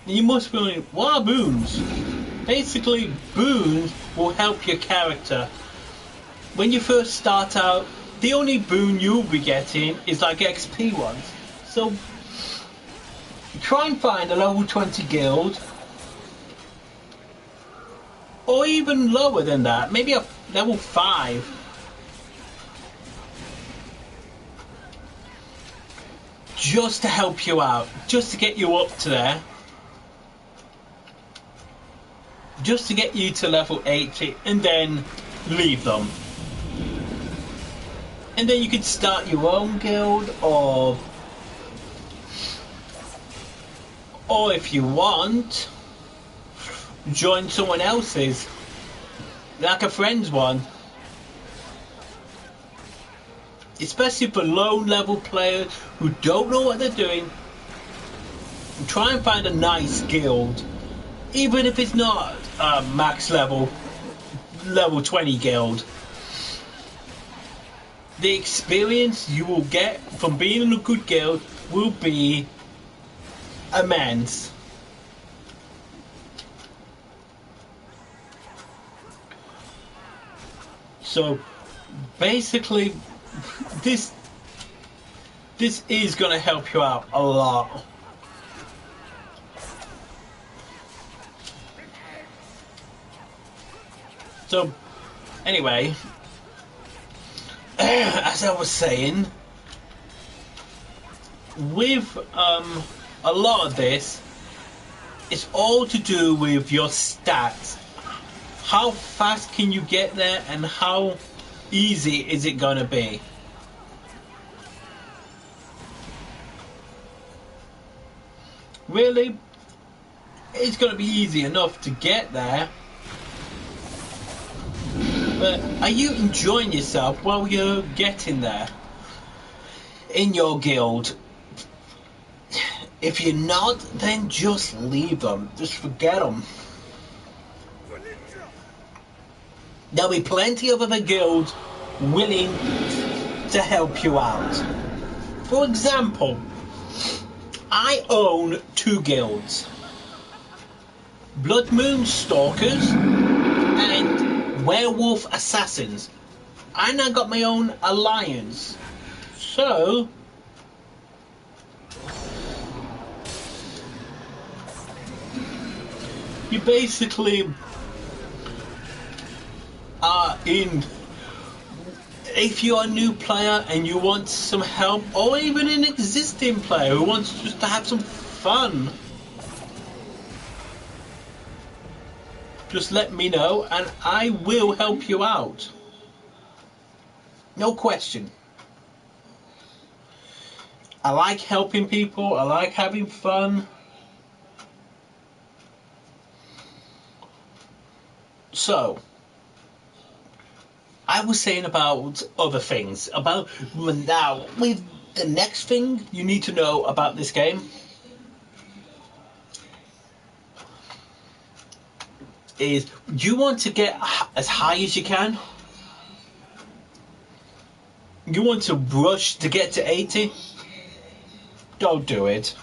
[SPEAKER 2] You must be wondering, what are boons? Basically, boons will help your character. When you first start out, the only boon you'll be getting is like XP ones. So try and find a level 20 guild, or even lower than that, maybe a level 5. Just to help you out, just to get you up to there. Just to get you to level 80 and then leave them. And then you could start your own guild, or if you want, join someone else's, like a friend's one. Especially for low level players who don't know what they're doing, try and find a nice guild, even if it's not max level 20 guild. The experience you will get from being in a good guild will be immense. So basically, this is going to help you out a lot. So anyway, as I was saying, with a lot of this, it's all to do with your stats. How fast can you get there, and how easy is it going to be? Really, it's going to be easy enough to get there. But are you enjoying yourself while you're getting there in your guild? If you're not, then just leave them. Just forget them. There'll be plenty of other guilds willing to help you out. For example, I own 2 guilds. Blood Moon Stalkers and Werewolf Assassins. And I got my own alliance. So you basically are in. If you're a new player and you want some help, or even an existing player who wants just to have some fun, just let me know and I will help you out. No question. I like helping people, I like having fun. So, I was saying about other things. About now, with the next thing you need to know about this game is you want to get as high as you can. You want to rush to get to 80. Don't do it.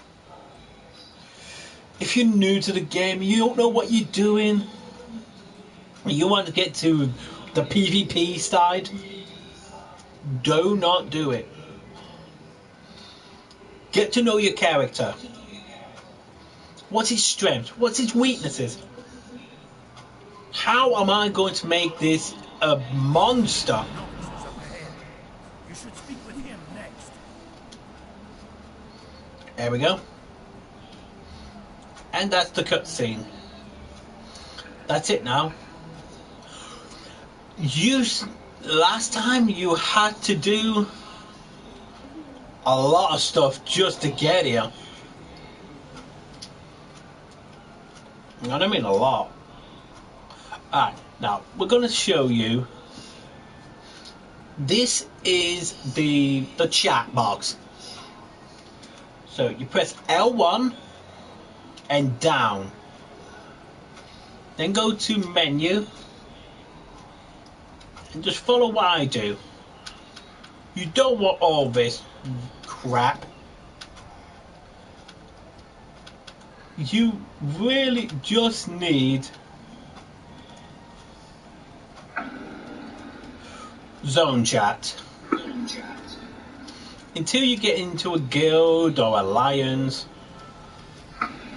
[SPEAKER 2] If you're new to the game, you don't know what you're doing, you want to get to the PvP side, do not do it. Get to know your character. What's his strengths? What's his weaknesses? How am I going to make this a monster?
[SPEAKER 5] You should speak with him next.
[SPEAKER 2] There we go. And that's the cutscene. That's it now. Last time you had to do a lot of stuff just to get here. I don't mean a lot. Alright, now we're going to show you. This is the chat box. So you press L1 and down. Then go to menu and just follow what I do. You don't want all this crap. You really just need zone chat. Until you get into a guild or alliance,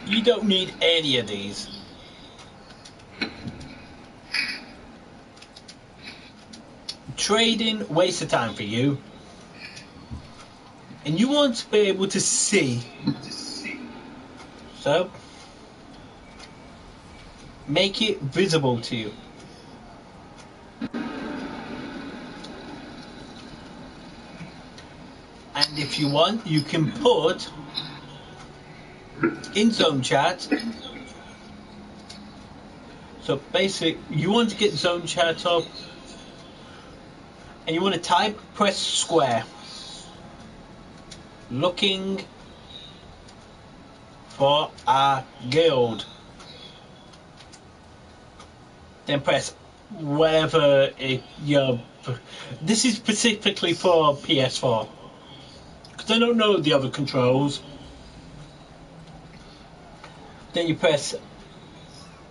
[SPEAKER 2] you don't need any of these. Trading, waste of time for you. And you want to be able to see. So, make it visible to you. And if you want, you can put in zone chat. So basically, you want to get zone chat up, and you want to type, press square. Looking for a guild. Then press whatever this is specifically for PS4. Because I don't know the other controls. Then you press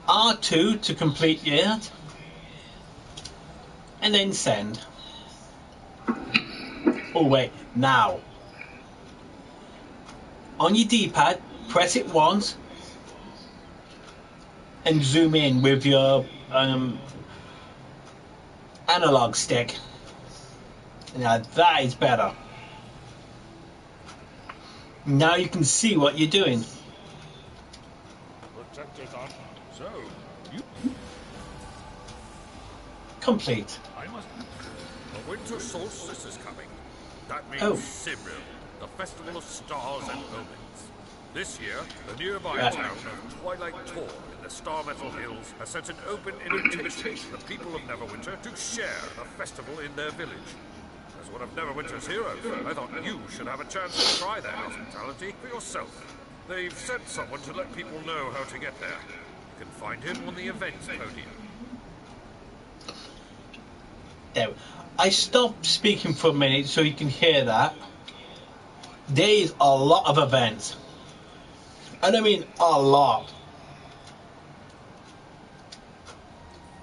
[SPEAKER 2] R2 to complete it. And then send. Oh wait, now. On your D-pad, press it once. And zoom in with your analog stick. Now that is better. Now you can see what you're doing.
[SPEAKER 5] Protectors on. So, you...
[SPEAKER 2] Complete.
[SPEAKER 5] I must... The winter solstice is coming. That means
[SPEAKER 2] Oh.
[SPEAKER 5] Simril, the festival of stars and omens. This year, the nearby town of Twilight Tor in the Star Metal Hills has sent an open invitation to the people of Neverwinter to share the festival in their village. As one of Neverwinter's heroes, I thought you should have a chance to try their hospitality for yourself. They've sent someone to let people know how to get there. You can find him on the events podium.
[SPEAKER 2] There. I stopped speaking for a minute so you can hear that. There is a lot of events. And I mean a lot.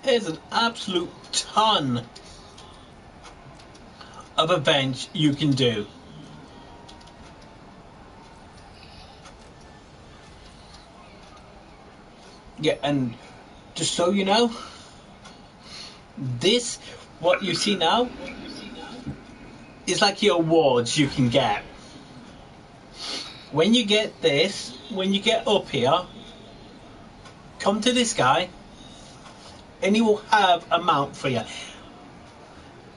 [SPEAKER 2] There's an absolute ton of events you can do. Yeah, and just so you know, this, what you see now, is like your awards you can get. When you get this, when you get up here, come to this guy, and he will have a mount for you.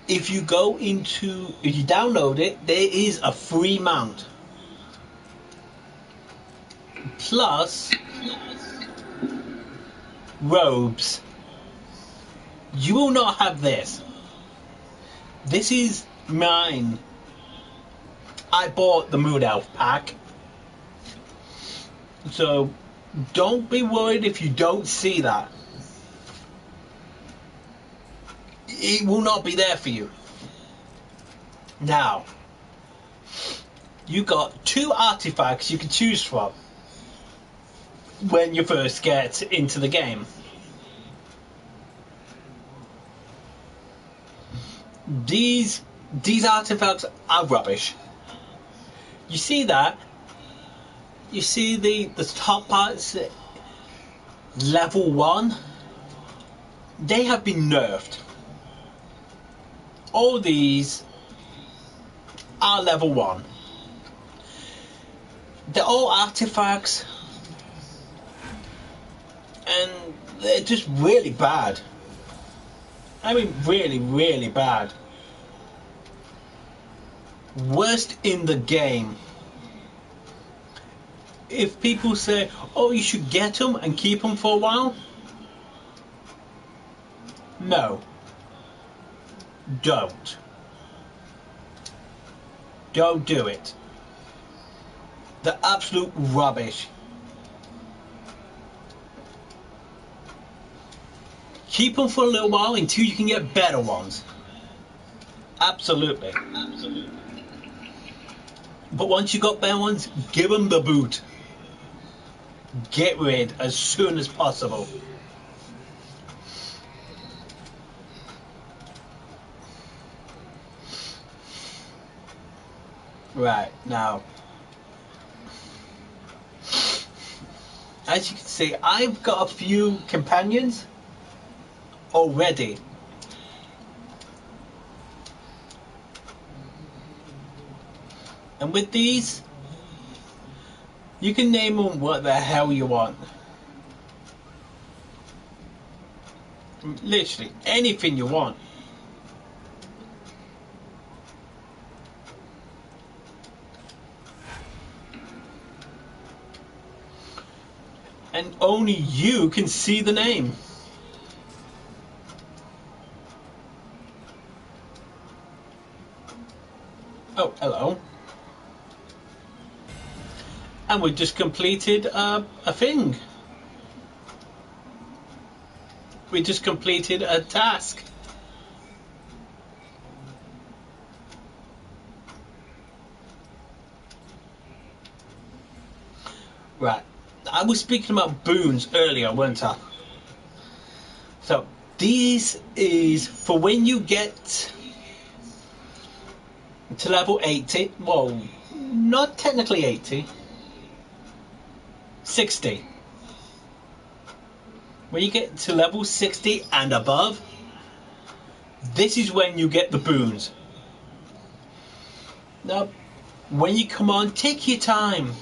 [SPEAKER 2] If you download it, there is a free mount. Plus, robes. You will not have this. This is mine. I bought the Moon Elf pack. So, don't be worried if you don't see that. It will not be there for you. Now, you got 2 artifacts you can choose from when you first get into the game. These artifacts are rubbish. You see that? You see the top parts, level 1? They have been nerfed. All these are level 1. They're all artifacts, and they're just really bad. I mean, really, really bad. Worst in the game. If people say, oh, you should get them and keep them for a while, no. Don't. Don't do it. They're absolute rubbish. Keep them for a little while until you can get better ones. Absolutely. Absolutely. But once you got better ones, give them the boot. Get rid as soon as possible. Right, now, as you can see, I've got a few companions already. And with these, you can name them what the hell you want. Literally, anything you want. And only you can see the name. Oh, hello. And we just completed a thing. We just completed a task. Right. I was speaking about boons earlier, weren't I? So, this is for when you get to level 80. Well, not technically 80. 60. When you get to level 60 and above, this is when you get the boons. Now, when you come on, take your time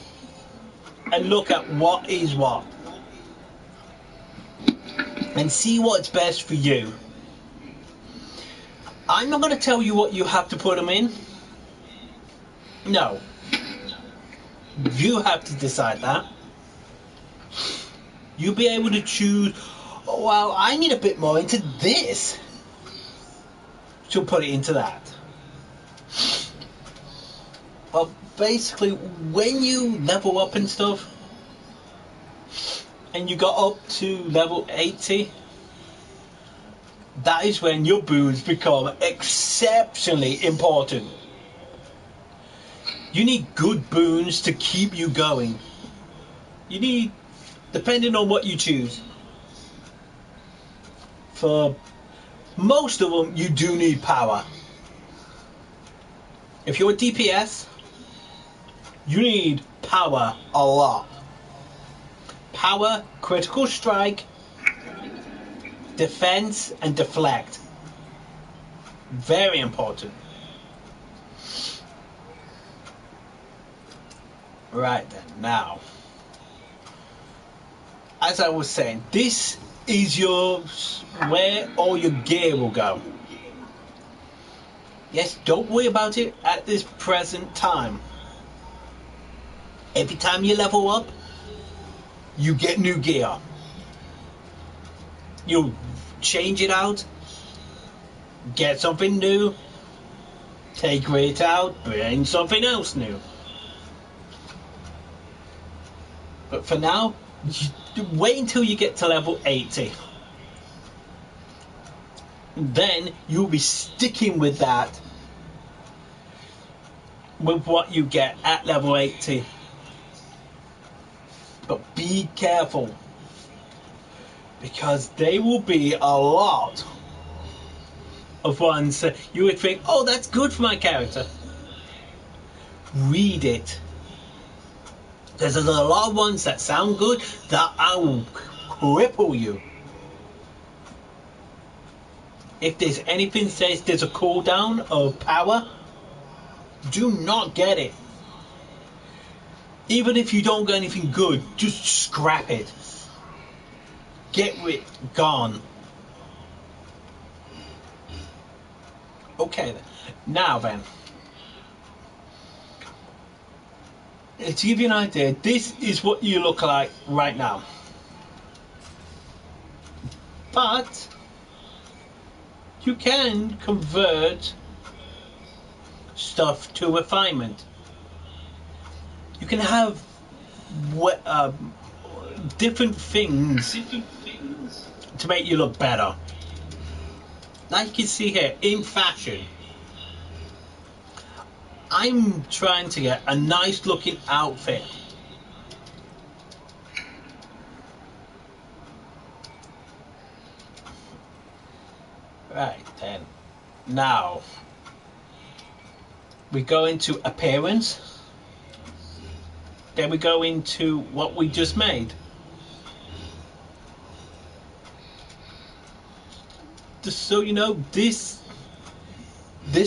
[SPEAKER 2] and look at what is what and see what's best for you. I'm not going to tell you what you have to put them in. No. You have to decide that. You'll be able to choose, oh, well, I need a bit more into this, so put it into that. Well, basically, when you level up and stuff, and you got up to level 80, that is when your boons become exceptionally important. You need good boons to keep you going. You need, depending on what you choose. For most of them, you do need power. If you're a DPS, you need power a lot. Power, critical strike, defense, and deflect. Very important. Right then, now, as I was saying, this is where all your gear will go. Yes, don't worry about it at this present time. Every time you level up, you get new gear. You change it out, get something new, take it out, bring something else new. But for now, wait until you get to level 80. Then you'll be sticking with that, with what you get at level 80. But be careful, because there will be a lot of ones that you would think, oh, that's good for my character. Read it. There's a lot of ones that sound good that will cripple you. If there's anything that says there's a cooldown of power, do not get it. Even if you don't get anything good, just scrap it. Get it gone. Okay then. Now then, to give you an idea, this is what you look like right now. But you can convert stuff to refinement. You can have different things to make you look better. Like you can see here, in fashion, I'm trying to get a nice looking outfit. Right then, now we go into appearance, then we go into what we just made. Just so you know, this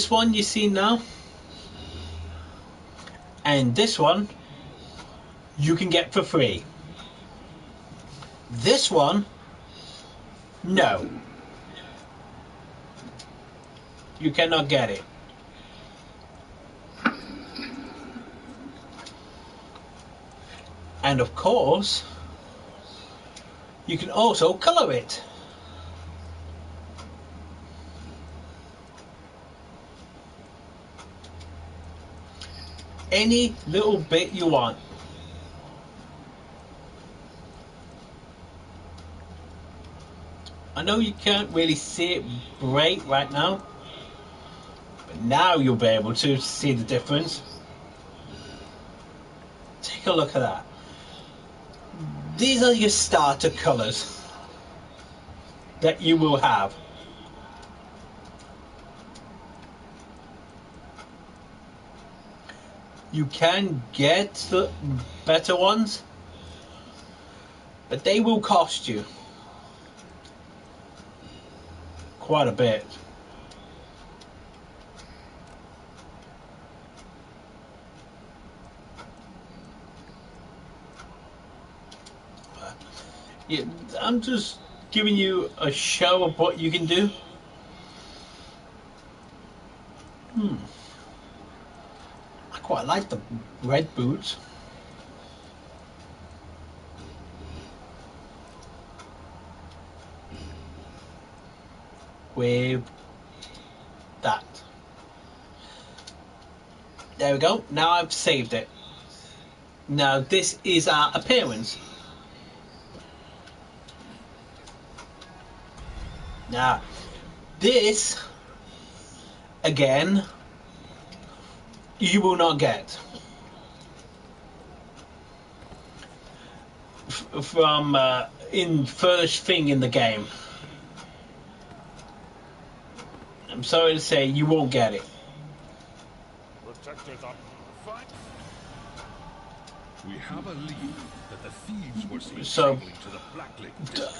[SPEAKER 2] one you see now, and this one you can get for free. This one, no, you cannot get it. And of course, you can also color it. Any little bit you want. I know you can't really see it great right now, but now you'll be able to see the difference. Take a look at that. These are your starter colors that you will have. You can get the better ones, but they will cost you quite a bit. Yeah, I'm just giving you a show of what you can do. I quite like the red boots. With that. There we go. Now I've saved it. Now this is our appearance. Now this again you will not get. from in first thing in the game. I'm sorry to say, you won't get it.
[SPEAKER 5] Protectors up. Fight.
[SPEAKER 6] We have a lead that the thieves were seen
[SPEAKER 2] So,
[SPEAKER 6] sailing to the Black Lake district.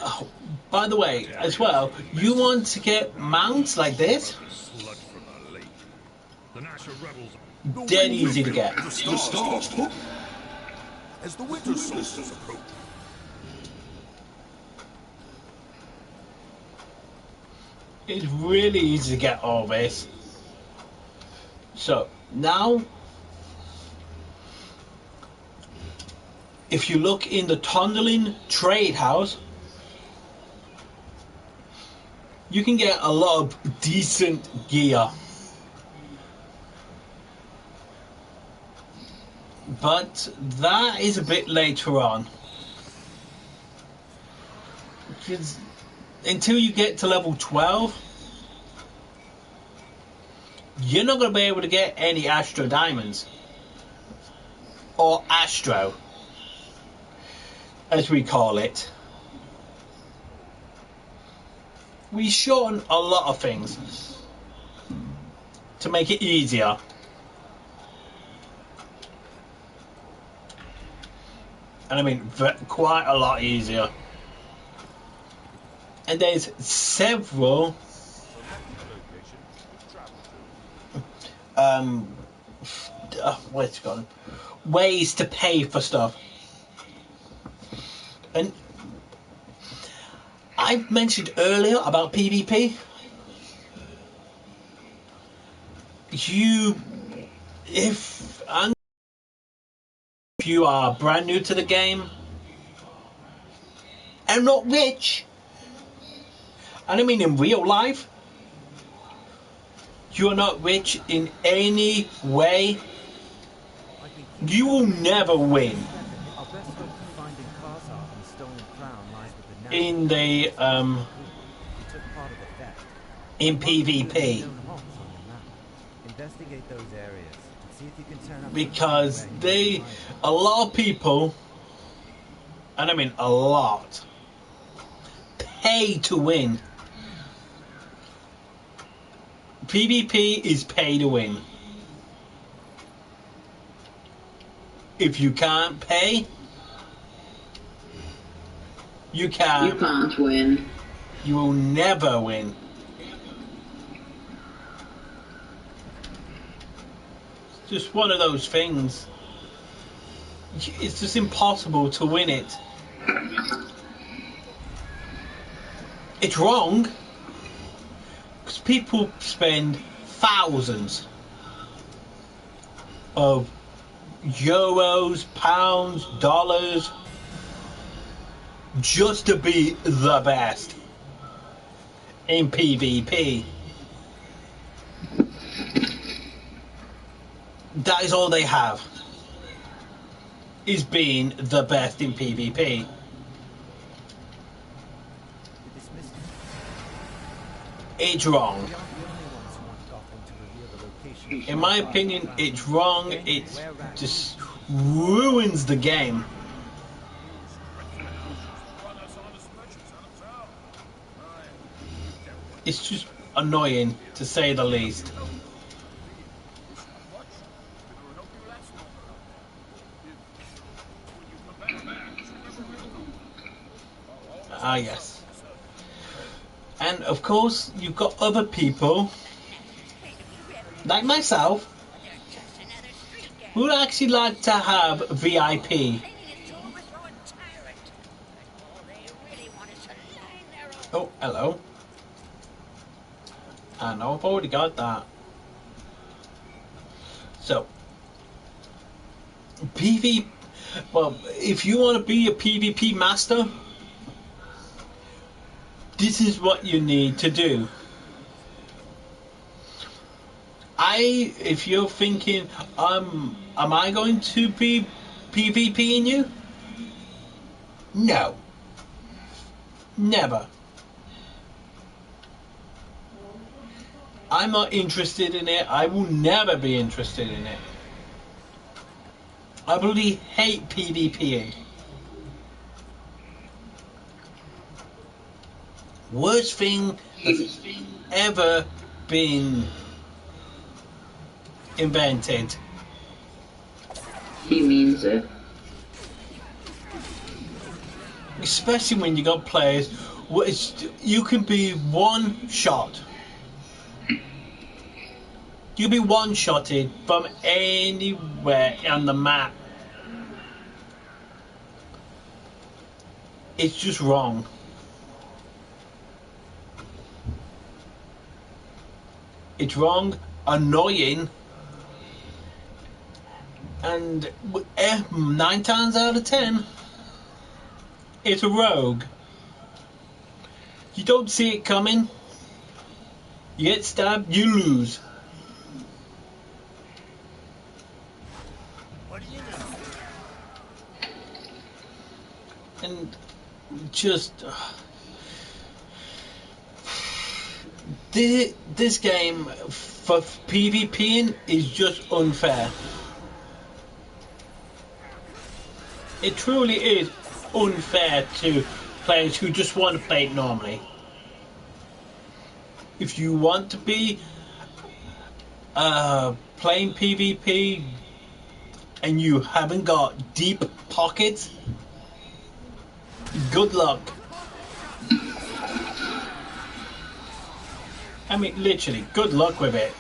[SPEAKER 2] by the way, as well, you want to get mounts like this?
[SPEAKER 6] Sludge from the lake. The Nasher rebels.
[SPEAKER 2] Dead easy to get.
[SPEAKER 6] The stars. As the winter solstice approach.
[SPEAKER 2] It's really easy to get all this. So, now, if you look in the Tondalin trade house, you can get a lot of decent gear. But that is a bit later on. Because until you get to level 12, you're not going to be able to get any Astro Diamonds. Or Astro, as we call it. We shorten a lot of things to make it easier. And I mean, quite a lot easier. And there's several what's it called? Ways to pay for stuff. And I mentioned earlier about PvP. If you are brand new to the game and not rich, and I mean in real life, you are not rich in any way, you will never win in the in PvP.
[SPEAKER 7] Investigate those areas. See if you can turn up
[SPEAKER 2] Because a lot of people, and I mean a lot, pay to win. PvP is pay to win. If you can't pay, you can't
[SPEAKER 1] win.
[SPEAKER 2] You will never win. It's just one of those things. It's just impossible to win it. It's wrong because people spend thousands of euros, pounds, dollars just to be the best in PvP. That is all they have, is being the best in PvP. It's wrong. In my opinion, it's wrong. It just ruins the game. It's just annoying, to say the least. Ah, yes. And of course, you've got other people, like myself, who actually like to have VIP. Oh, hello. I know, I've already got that. So, well, if you want to be a PvP master, this is what you need to do. If you're thinking, am I going to be PvPing you? No. Never. I'm not interested in it. I will never be interested in it. I bloody hate PvPing. Worst thing that's ever been invented.
[SPEAKER 1] He means it.
[SPEAKER 2] Especially when you got players which you can be one shot. You can be one shotted from anywhere on the map. It's just wrong. It's wrong, annoying, and 9 times out of 10, it's a rogue. You don't see it coming. You get stabbed, you lose. And just this game for PvPing is just unfair. It truly is unfair to players who just want to play it normally. If you want to be playing PvP and you haven't got deep pockets, good luck. I mean, literally, good luck with it.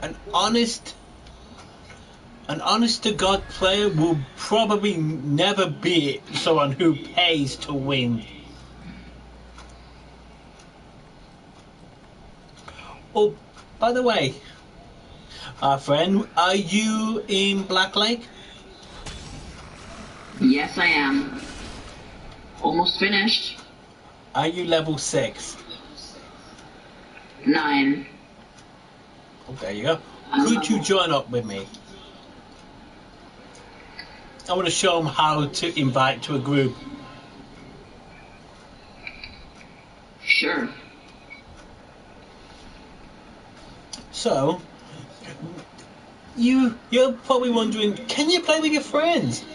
[SPEAKER 2] An honest to God player will probably never be someone who pays to win. Oh, by the way, our friend, are you in Black Lake?
[SPEAKER 1] Yes, I am. Almost finished.
[SPEAKER 2] Are you level 6?
[SPEAKER 1] 9.
[SPEAKER 2] Oh, there you go. Could you join up with me? I want to show them how to invite to a group.
[SPEAKER 1] Sure.
[SPEAKER 2] So, you're probably wondering, can you play with your friends?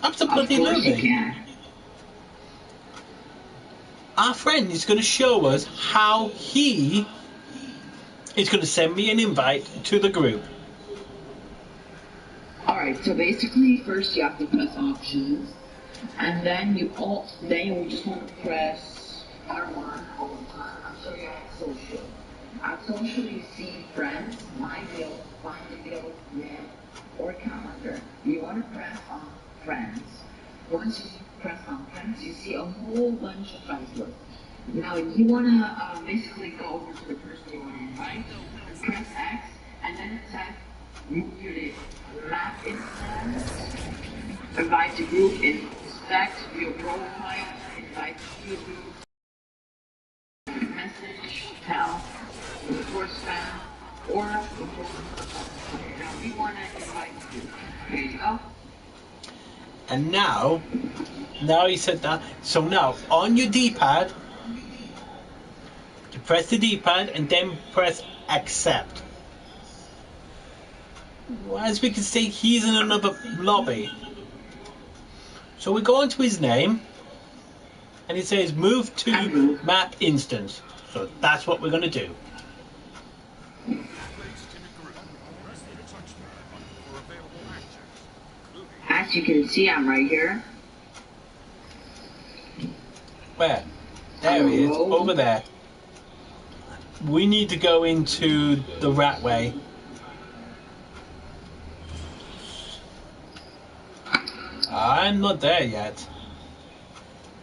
[SPEAKER 2] Absolutely.
[SPEAKER 1] Of course you can.
[SPEAKER 2] Our friend is going to show us how he is going to send me an invite to the group.
[SPEAKER 1] Alright, so basically first you have to press options, and then you just want to press R1 all the time. I'm sorry, at social. At social you see friends, my guild, find a guild, name, or calendar. You want to press on friends. Once you press on friends, you see a whole bunch of friends lists. Now you want to basically go over to the person you want to invite, press X, and then it says move your map instance, invite the group, inspect your profile, invite to the group, message, tell, report spam, or report. Now we want to invite you. There you go.
[SPEAKER 2] And now he said that. So now on your D-pad, you press the D-pad and then press accept. As we can see, he's in another lobby. So we go into his name, and it says move to map instance. So that's what we're going to do.
[SPEAKER 1] As you can see, I'm right here.
[SPEAKER 2] Where? There he is, over there. We need to go into the rat way. I'm not there yet.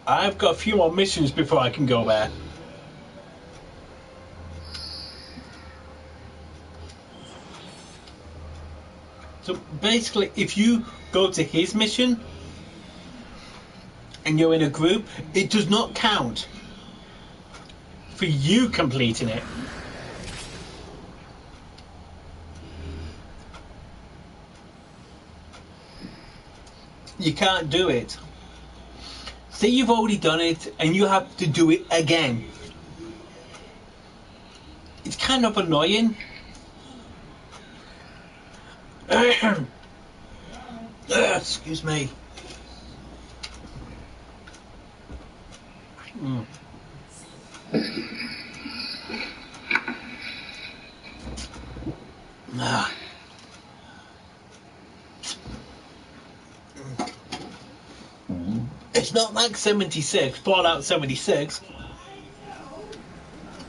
[SPEAKER 2] I've got a few more missions before I can go there. So basically, if you go to his mission and you're in a group, it does not count for you completing it. You can't do it. Say you've already done it and you have to do it again. It's kind of annoying. Excuse me. Mm. Ah. It's not like 76, Fallout 76.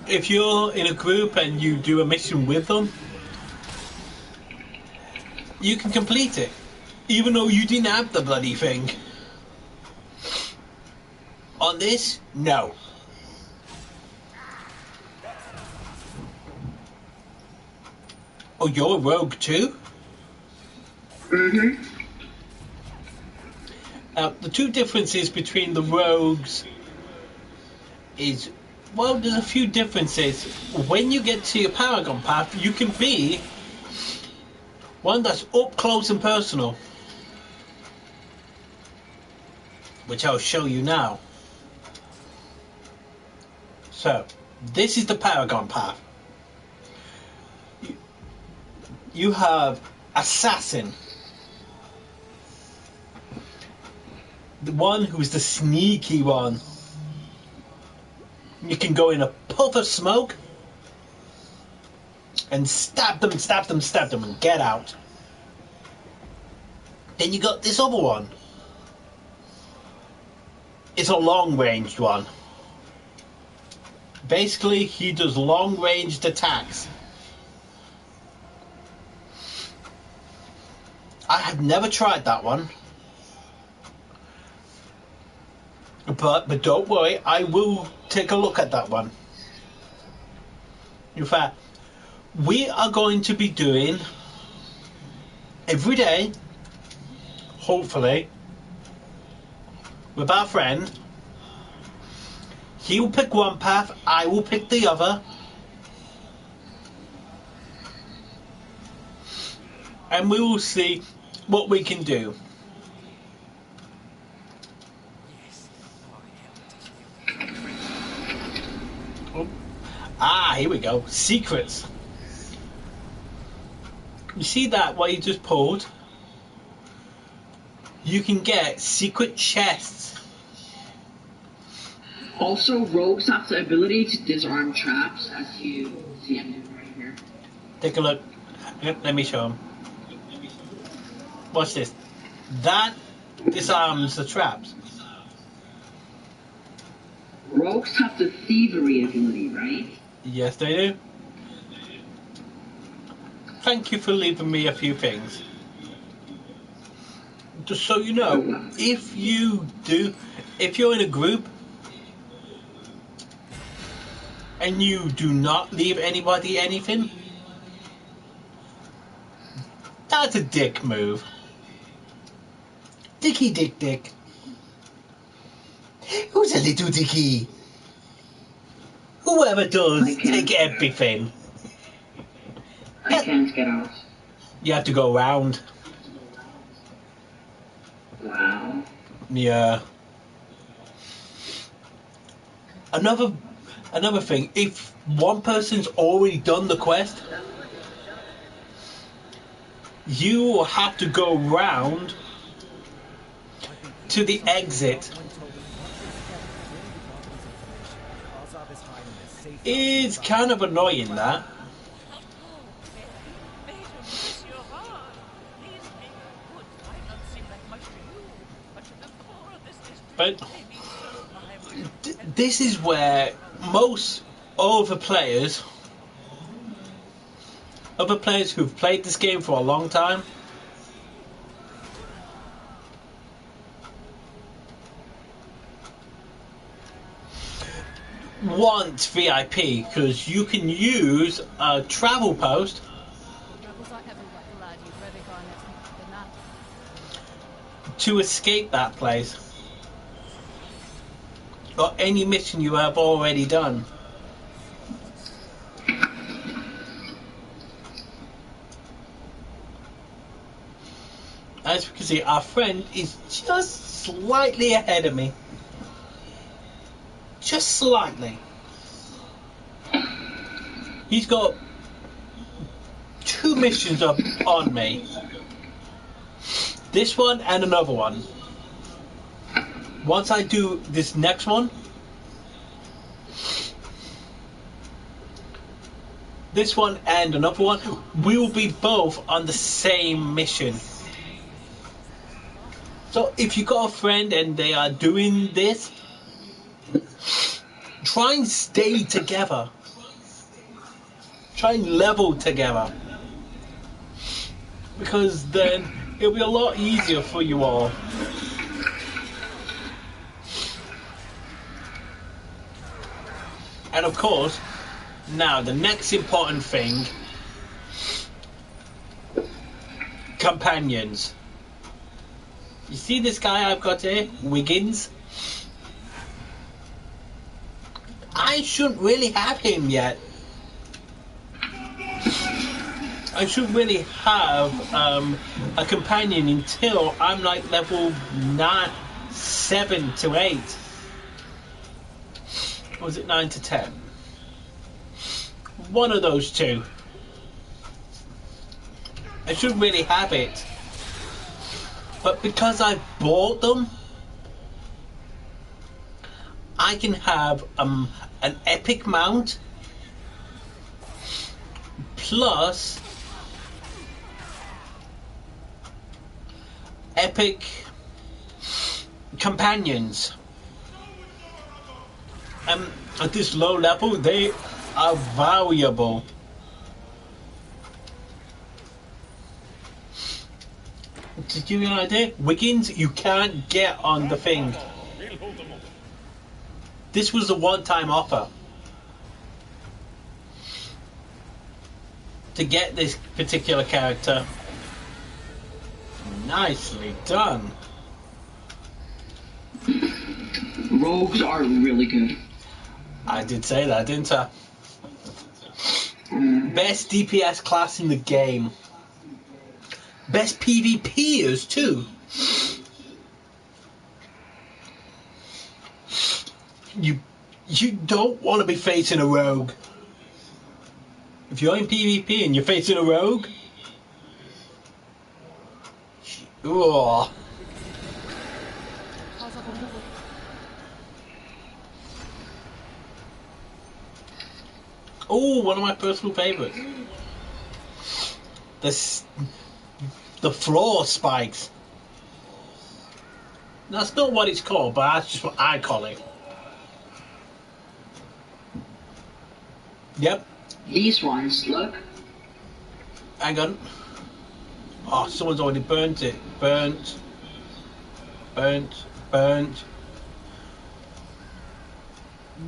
[SPEAKER 2] If you're in a group and you do a mission with them, you can complete it, even though you didn't have the bloody thing. On this, no. Oh, you're a rogue too?
[SPEAKER 1] Mm-hmm.
[SPEAKER 2] The two differences between the rogues is, well, there's a few differences. When you get to your Paragon path, you can be one that's up close and personal, which I'll show you now. So, this is the Paragon path. You have Assassin, the one who's the sneaky one. You can go in a puff of smoke and stab them, and get out. Then you got this other one. It's a long-ranged one. Basically, he does long-ranged attacks. I have never tried that one. But don't worry, I will take a look at that one. In fact, we are going to be doing every day, hopefully, with our friend. He will pick one path, I will pick the other. And we will see what we can do. Oh. Ah, here we go. Secrets. You see that, what you just pulled? You can get secret chests.
[SPEAKER 1] Also, rogues have the ability to disarm traps, as you see I'm doing right here.
[SPEAKER 2] Take a look. Let me show them. Watch this. That disarms the traps.
[SPEAKER 1] Rogues have the thievery ability, right?
[SPEAKER 2] Yes, they do. Thank you for leaving me a few things. Just so you know, if you're in a group and you do not leave anybody anything, that's a dick move. Dicky dick dick. Who's a little dicky? Whoever does, take everything.
[SPEAKER 1] I can't get out.
[SPEAKER 2] You have to go around.
[SPEAKER 1] Wow.
[SPEAKER 2] Yeah. Another thing, if one person's already done the quest, you will have to go round to the exit. It's kind of annoying, that. But this is where most other players who've played this game for a long time, want VIP, because you can use a travel post to escape that place, or any mission you have already done. As we can see, our friend is just slightly ahead of me. Just slightly. He's got 2 missions up on me. This one and another one. Once I do this next one, this one and another one, we will be both on the same mission. So if you got a friend and they are doing this, try and stay together. Try and level together. Because then it'll be a lot easier for you all. And of course, now the next important thing, companions. You see this guy I've got here, Wiggins? I shouldn't really have him yet. I shouldn't really have a companion until I'm like level 9, 7 to 8. Or was it 9 to 10? One of those two. I shouldn't really have it. But because I bought them, I can have an epic mount plus epic companions. At this low level, they are valuable. To give you an idea, Wiggins, you can't get on the thing. This was a one-time offer to get this particular character. Nicely done.
[SPEAKER 1] Rogues are really good.
[SPEAKER 2] I did say that, didn't I? Best DPS class in the game. Best PvPers too. You don't want to be facing a rogue. If you're in PvP and you're facing a rogue, oh. Oh, one of my personal favorites. The floor spikes. That's not what it's called, but that's just what I call it. Yep.
[SPEAKER 1] These ones, look.
[SPEAKER 2] Hang on. Oh, someone's already burnt it. Burnt.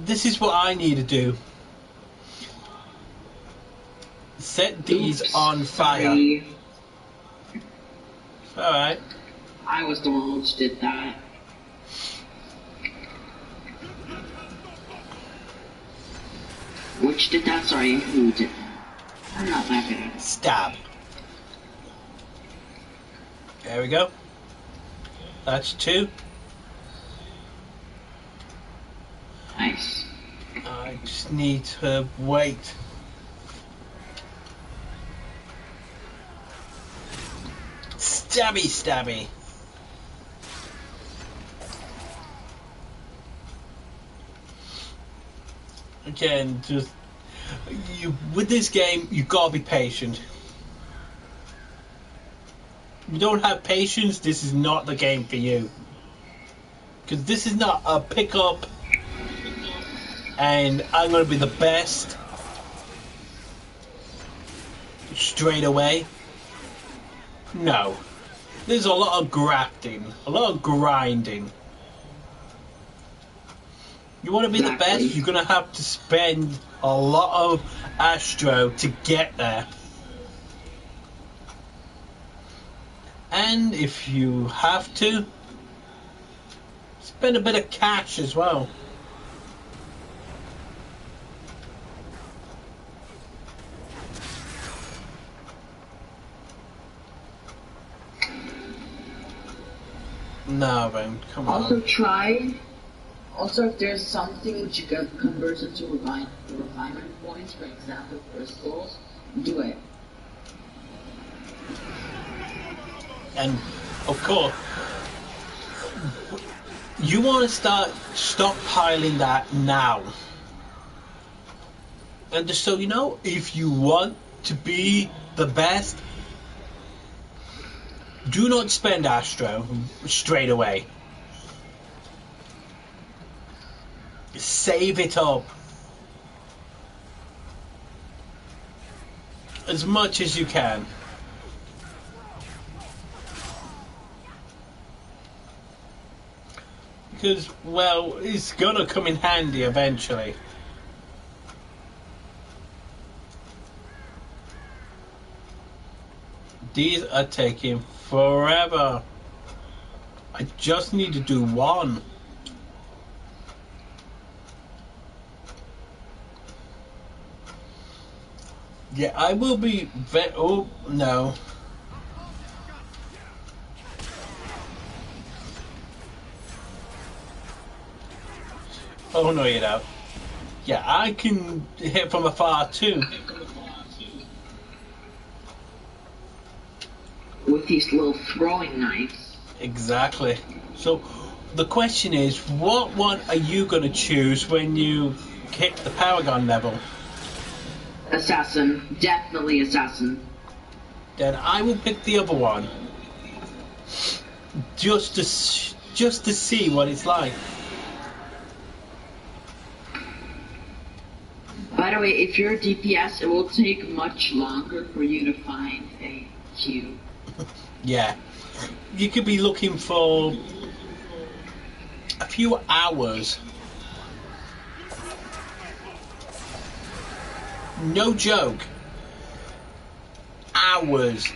[SPEAKER 2] This is what I need to do. Set these on fire.
[SPEAKER 1] Sorry.
[SPEAKER 2] Alright.
[SPEAKER 1] I was the one who did that. Which did that? Sorry, who did that? I'm not laughing.
[SPEAKER 2] Stab. There we go. That's 2.
[SPEAKER 1] Nice.
[SPEAKER 2] I just need to wait. Stabby, stabby. Again, just with this game, you gotta be patient. If you don't have patience, this is not the game for you. Because this is not a pick up and I'm gonna be the best straight away. No. There's a lot of grafting, a lot of grinding. You want to be the best, you're going to have to spend a lot of Astro to get there. And if you have to, spend a bit of cash as well. No, man, come on.
[SPEAKER 1] Also, if there's something which you can convert into refinement points, for example, crystals, do it.
[SPEAKER 2] And, of course, you want to start stockpiling that now. And just so you know, if you want to be the best, do not spend Astro straight away. Save it up as much as you can. Because, well, it's gonna come in handy eventually. These are taking forever. I just need to do one. Yeah, I will be oh, no. Oh, no, you don't. Yeah, I can hit from afar too.
[SPEAKER 1] With these little throwing knives.
[SPEAKER 2] Exactly. So, the question is, what one are you going to choose when you hit the power gun level?
[SPEAKER 1] Assassin. Definitely assassin.
[SPEAKER 2] Then I will pick the other one. Just to see what it's like.
[SPEAKER 1] By the way, if you're a DPS, it will take much longer for you to find a queue.
[SPEAKER 2] Yeah. You could be looking for a few hours. No joke. Hours.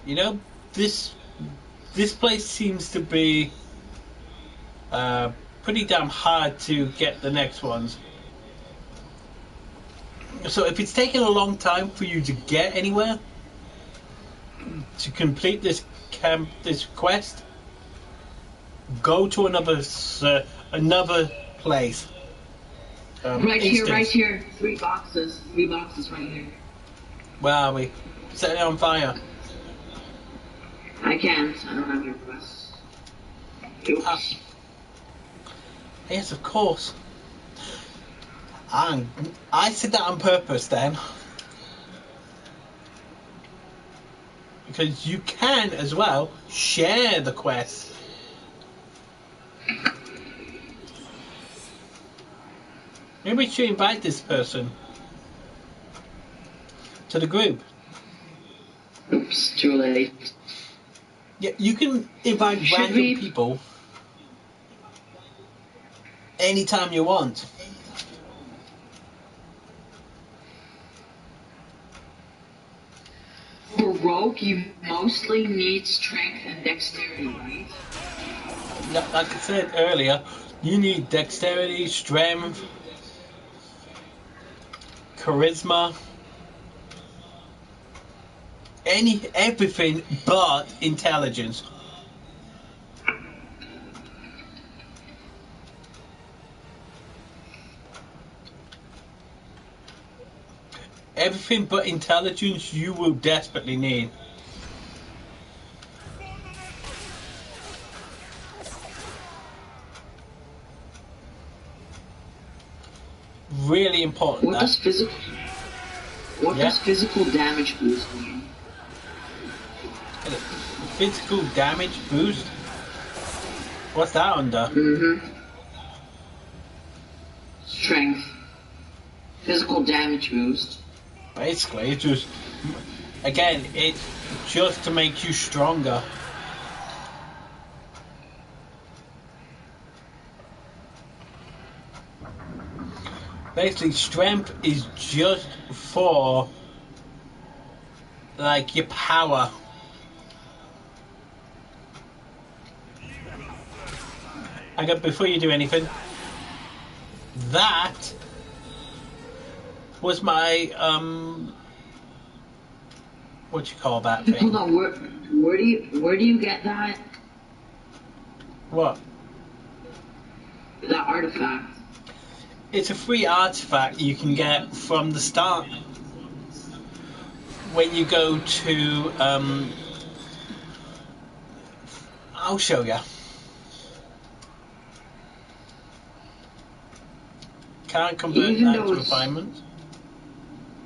[SPEAKER 2] You know, this place seems to be pretty damn hard to get the next ones. So if it's taking a long time for you to get anywhere, to complete this quest, go to another place.
[SPEAKER 1] Right here. 3 boxes right here.
[SPEAKER 2] Where are we? Set it on fire.
[SPEAKER 1] I can't. I don't have your quest. Oops.
[SPEAKER 2] Yes, of course. I said that on purpose then. Because you can as well share the quest. Maybe we should invite this person to the group.
[SPEAKER 1] Oops, too late.
[SPEAKER 2] Yeah, you can invite random people anytime you want.
[SPEAKER 1] For rogue, you mostly need strength and dexterity, right?
[SPEAKER 2] Like I said earlier, you need dexterity, strength, charisma, everything but intelligence. Everything but intelligence you will desperately need. Really important.
[SPEAKER 1] What does physical damage boost mean?
[SPEAKER 2] Physical damage boost? What's that under?
[SPEAKER 1] Strength. Physical damage boost.
[SPEAKER 2] Basically, it's just, again, it's just to make you stronger. Basically, strength is just for, like, your power. Before you do anything, that was my what you call that thing?
[SPEAKER 1] Hold on, where do you get that?
[SPEAKER 2] What?
[SPEAKER 1] That artifact.
[SPEAKER 2] It's a free artifact you can get from the start when you go to I'll show you. Can't convert
[SPEAKER 1] Even
[SPEAKER 2] that
[SPEAKER 1] though
[SPEAKER 2] to
[SPEAKER 1] it's-
[SPEAKER 2] refinement.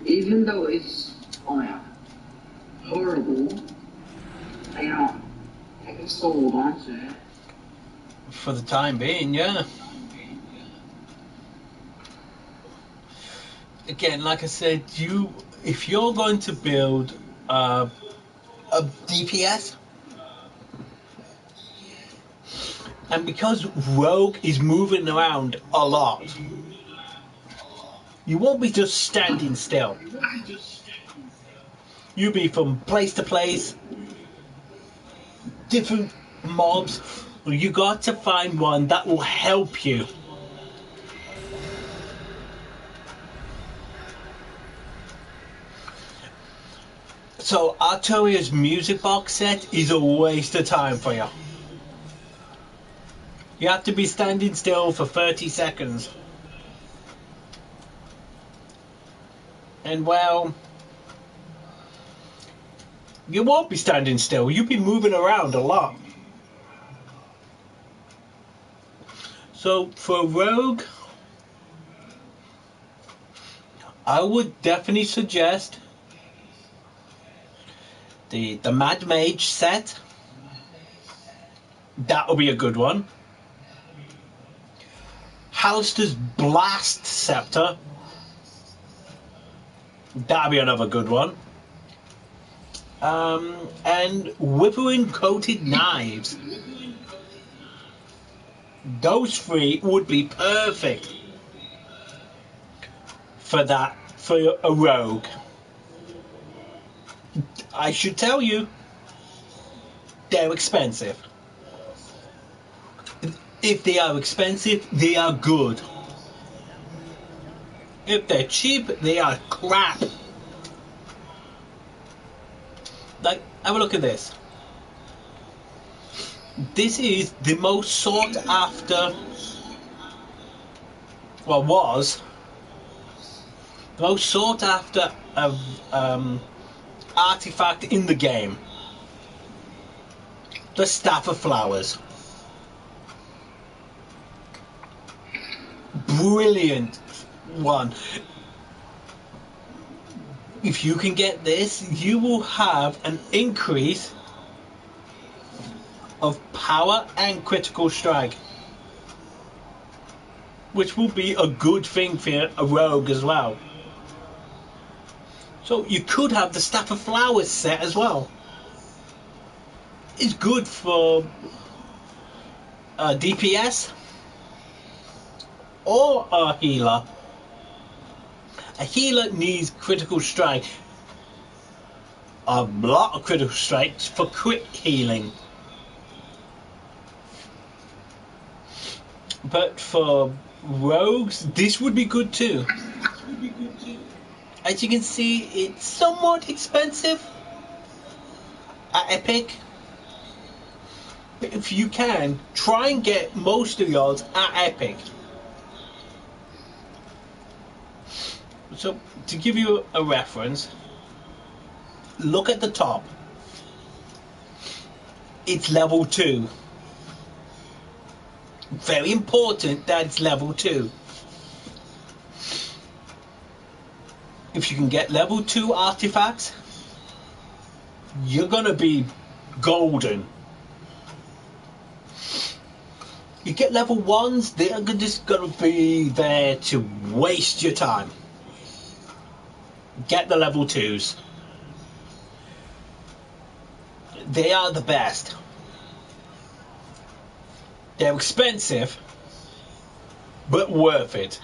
[SPEAKER 1] Even though it's horrible, you know, I can still hold on to it.
[SPEAKER 2] For the time being, yeah. Again, like I said, if you're going to build a DPS, and because Rogue is moving around a lot, you won't be just standing still. You'll be from place to place, different mobs. You got to find one that will help you. So Artoria's music box set is a waste of time for you. You have to be standing still for 30 seconds. And well, you won't be standing still. You'll be moving around a lot. So for Rogue, I would definitely suggest the Mad Mage set. That'll be a good one. Halster's Blast Scepter. That'll be another good one. And Withering Coated Knives. Those three would be perfect for that, for a rogue. I should tell you, they're expensive. If they are expensive, they are good. If they're cheap, they are crap. Like, have a look at this. This is the most sought after, well, was the most sought after artifact in the game. The Staff of Flowers. Brilliant one. If you can get this, you will have an increase of power and critical strike, which will be a good thing for a rogue as well. So you could have the Staff of Flowers set as well. It's good for DPS or a healer. A healer needs critical strike. A lot of critical strikes for crit healing. But for rogues, this would be good too. As you can see, it's somewhat expensive at Epic. But if you can, try and get most of yours at Epic. So, to give you a reference, look at the top. It's level 2. Very important that it's level 2. If you can get level 2 artifacts, you're gonna be golden. You get level 1s, they're just gonna be there to waste your time. Get the level 2s. They are the best. They're expensive, but worth it.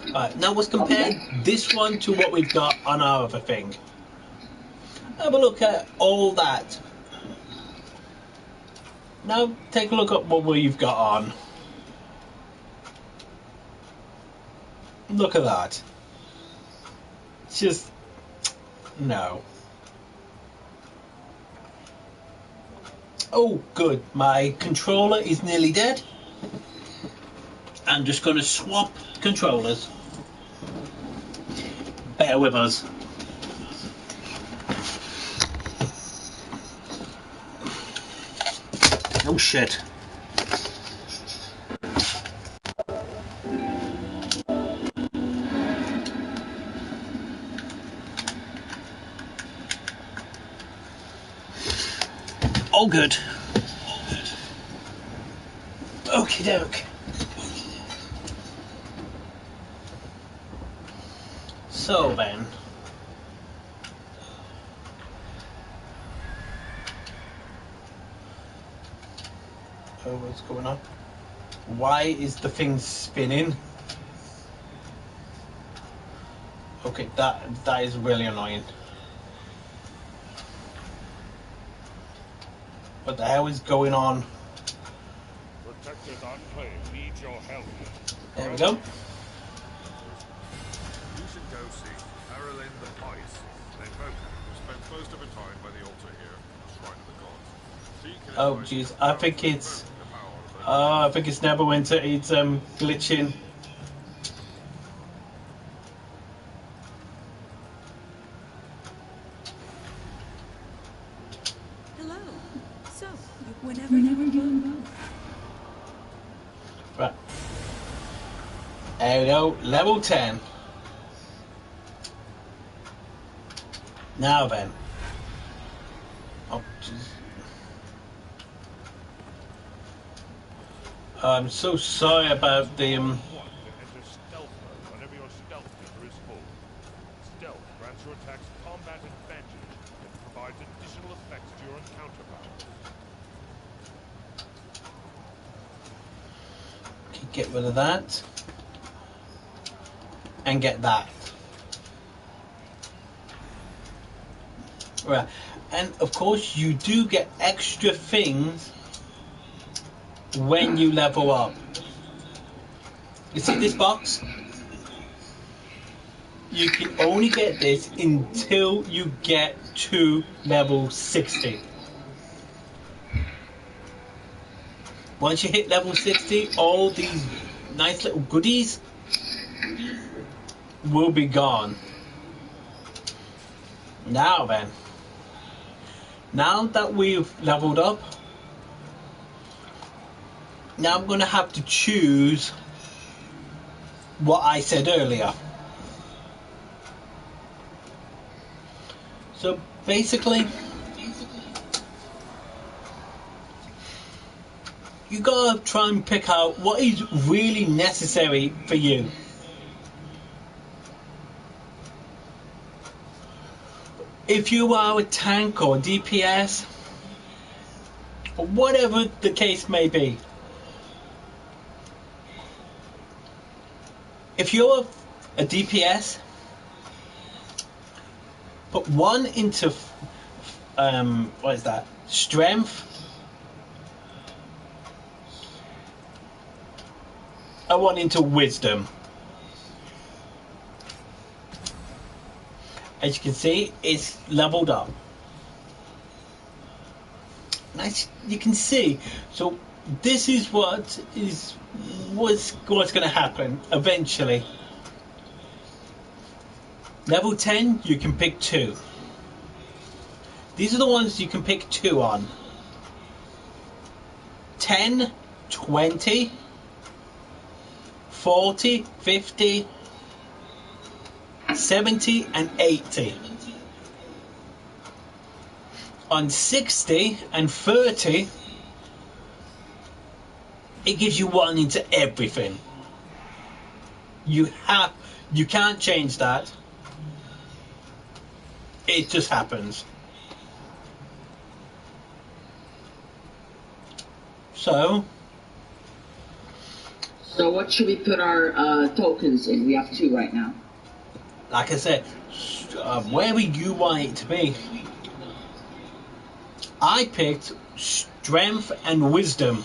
[SPEAKER 2] Alright, now let's compare this one to what we've got on our other thing. Have a look at all that. Now take a look at what we've got on. Look at that. It's just... no. Oh, good. My controller is nearly dead. I'm just going to swap controllers. Bear with us. Oh shit. All good. Okie doke. So then. Oh, what's going on? Why is the thing spinning? Okay, that is really annoying. What the hell is going on?
[SPEAKER 5] Protected Enclave needs your help.
[SPEAKER 2] There we go.
[SPEAKER 5] You should go see Carolyn the Pice, an invoker who spends most of her time by the altar here, the Shrine of the Gods. She can
[SPEAKER 2] Oh
[SPEAKER 5] advise
[SPEAKER 2] jeez,
[SPEAKER 5] you
[SPEAKER 2] I
[SPEAKER 5] how
[SPEAKER 2] think
[SPEAKER 5] to
[SPEAKER 2] it's
[SPEAKER 5] invoke the power of the
[SPEAKER 2] I think it's Neverwinter. It's glitching.
[SPEAKER 8] Hello. So, whenever you go.
[SPEAKER 2] Right. There we go. Level 10. Now then. Oh jeez. I'm so sorry about the
[SPEAKER 5] One can enter stealth mode whenever your stealth meter is full. Stealth grants your attacks combat advantage and provides additional effects to your encounter powers.
[SPEAKER 2] get rid of that. And get that. Right. And of course you do get extra things when you level up. You see this box? You can only get this until you get to level 60. Once you hit level 60, all these nice little goodies will be gone. Now then, now that we've leveled up, now I'm going to have to choose what I said earlier. So basically, you gotta try and pick out what is really necessary for you. If you are a tank or DPS, or whatever the case may be, if you're a DPS, put one into what is that? Strength, and one into wisdom. As you can see, it's leveled up. Nice, you can see. So this is what's going to happen eventually. Level 10, you can pick 2. These are the ones you can pick 2 on. 10, 20, 40, 50, 70 and 80. On 60 and 30, it gives you one into everything. You can't change that. It just happens. So
[SPEAKER 1] what should we put our tokens in? We have 2 right now.
[SPEAKER 2] like I said, wherever you want it to be. I picked strength and wisdom.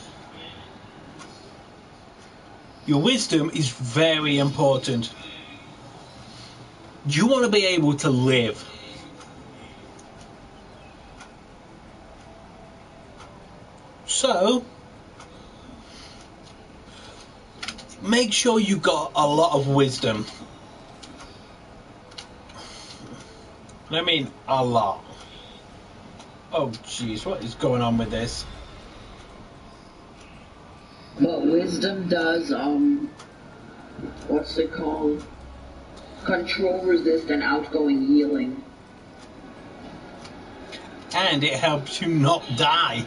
[SPEAKER 2] Your wisdom is very important. You want to be able to live. So, make sure you got a lot of wisdom. I mean, a lot. Oh jeez, what is going on with this?
[SPEAKER 1] But wisdom does, what's it called? Control resist and outgoing healing.
[SPEAKER 2] and it helps you not die.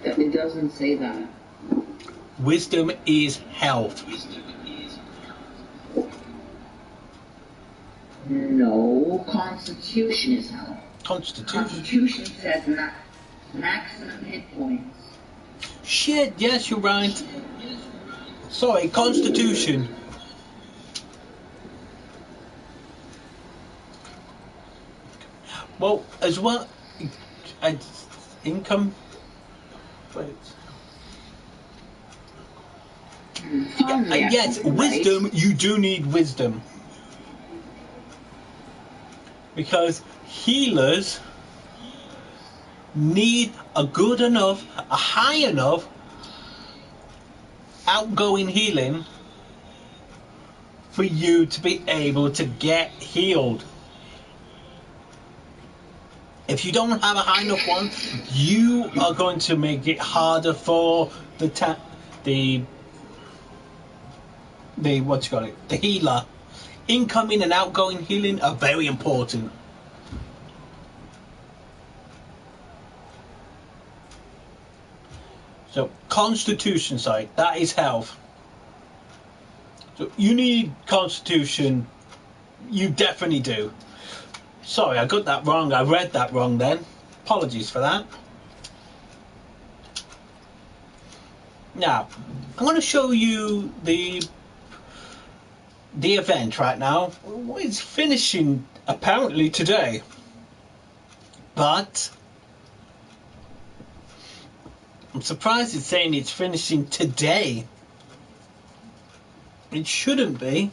[SPEAKER 1] It doesn't say that.
[SPEAKER 2] Wisdom is health.
[SPEAKER 1] No, Constitution is health.
[SPEAKER 2] Constitution
[SPEAKER 1] says maximum hit points.
[SPEAKER 2] Shit, yes, you're right. Sorry, Constitution. Well, as well, income. Wait. Yes, wisdom. Right? You do need wisdom because healers need a good enough, a high enough outgoing healing for you to be able to get healed. If you don't have a high enough one, you are going to make it harder for the healer. Incoming and outgoing healing are very important. So Constitution side, that is health. So you need Constitution. You definitely do. Sorry, I got that wrong. I read that wrong then. Apologies for that. Now, I'm going to show you the event right now. It's finishing apparently today. But I'm surprised it's saying it's finishing today. It shouldn't be.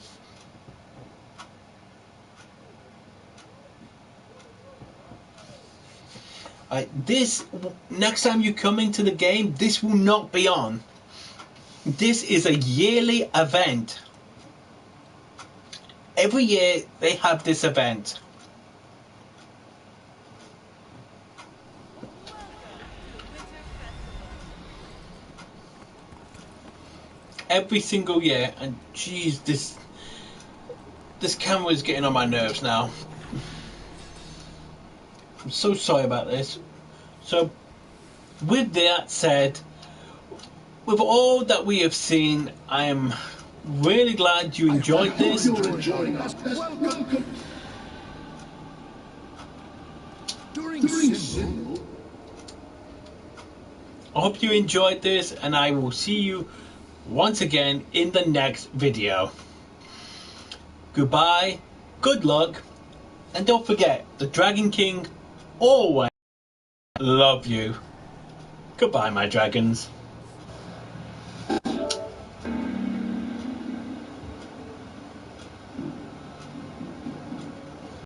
[SPEAKER 2] This, next time you come into the game, this will not be on. This is a yearly event. Every year they have this event. Every single year, and geez, this camera is getting on my nerves now. I'm so sorry about this. So, with that said, with all that we have seen, I am really glad you enjoyed this. I hope you enjoyed this, and I will see you once again in the next video. Goodbye, good luck, and don't forget, the Dragon King always love you. Goodbye, my dragons.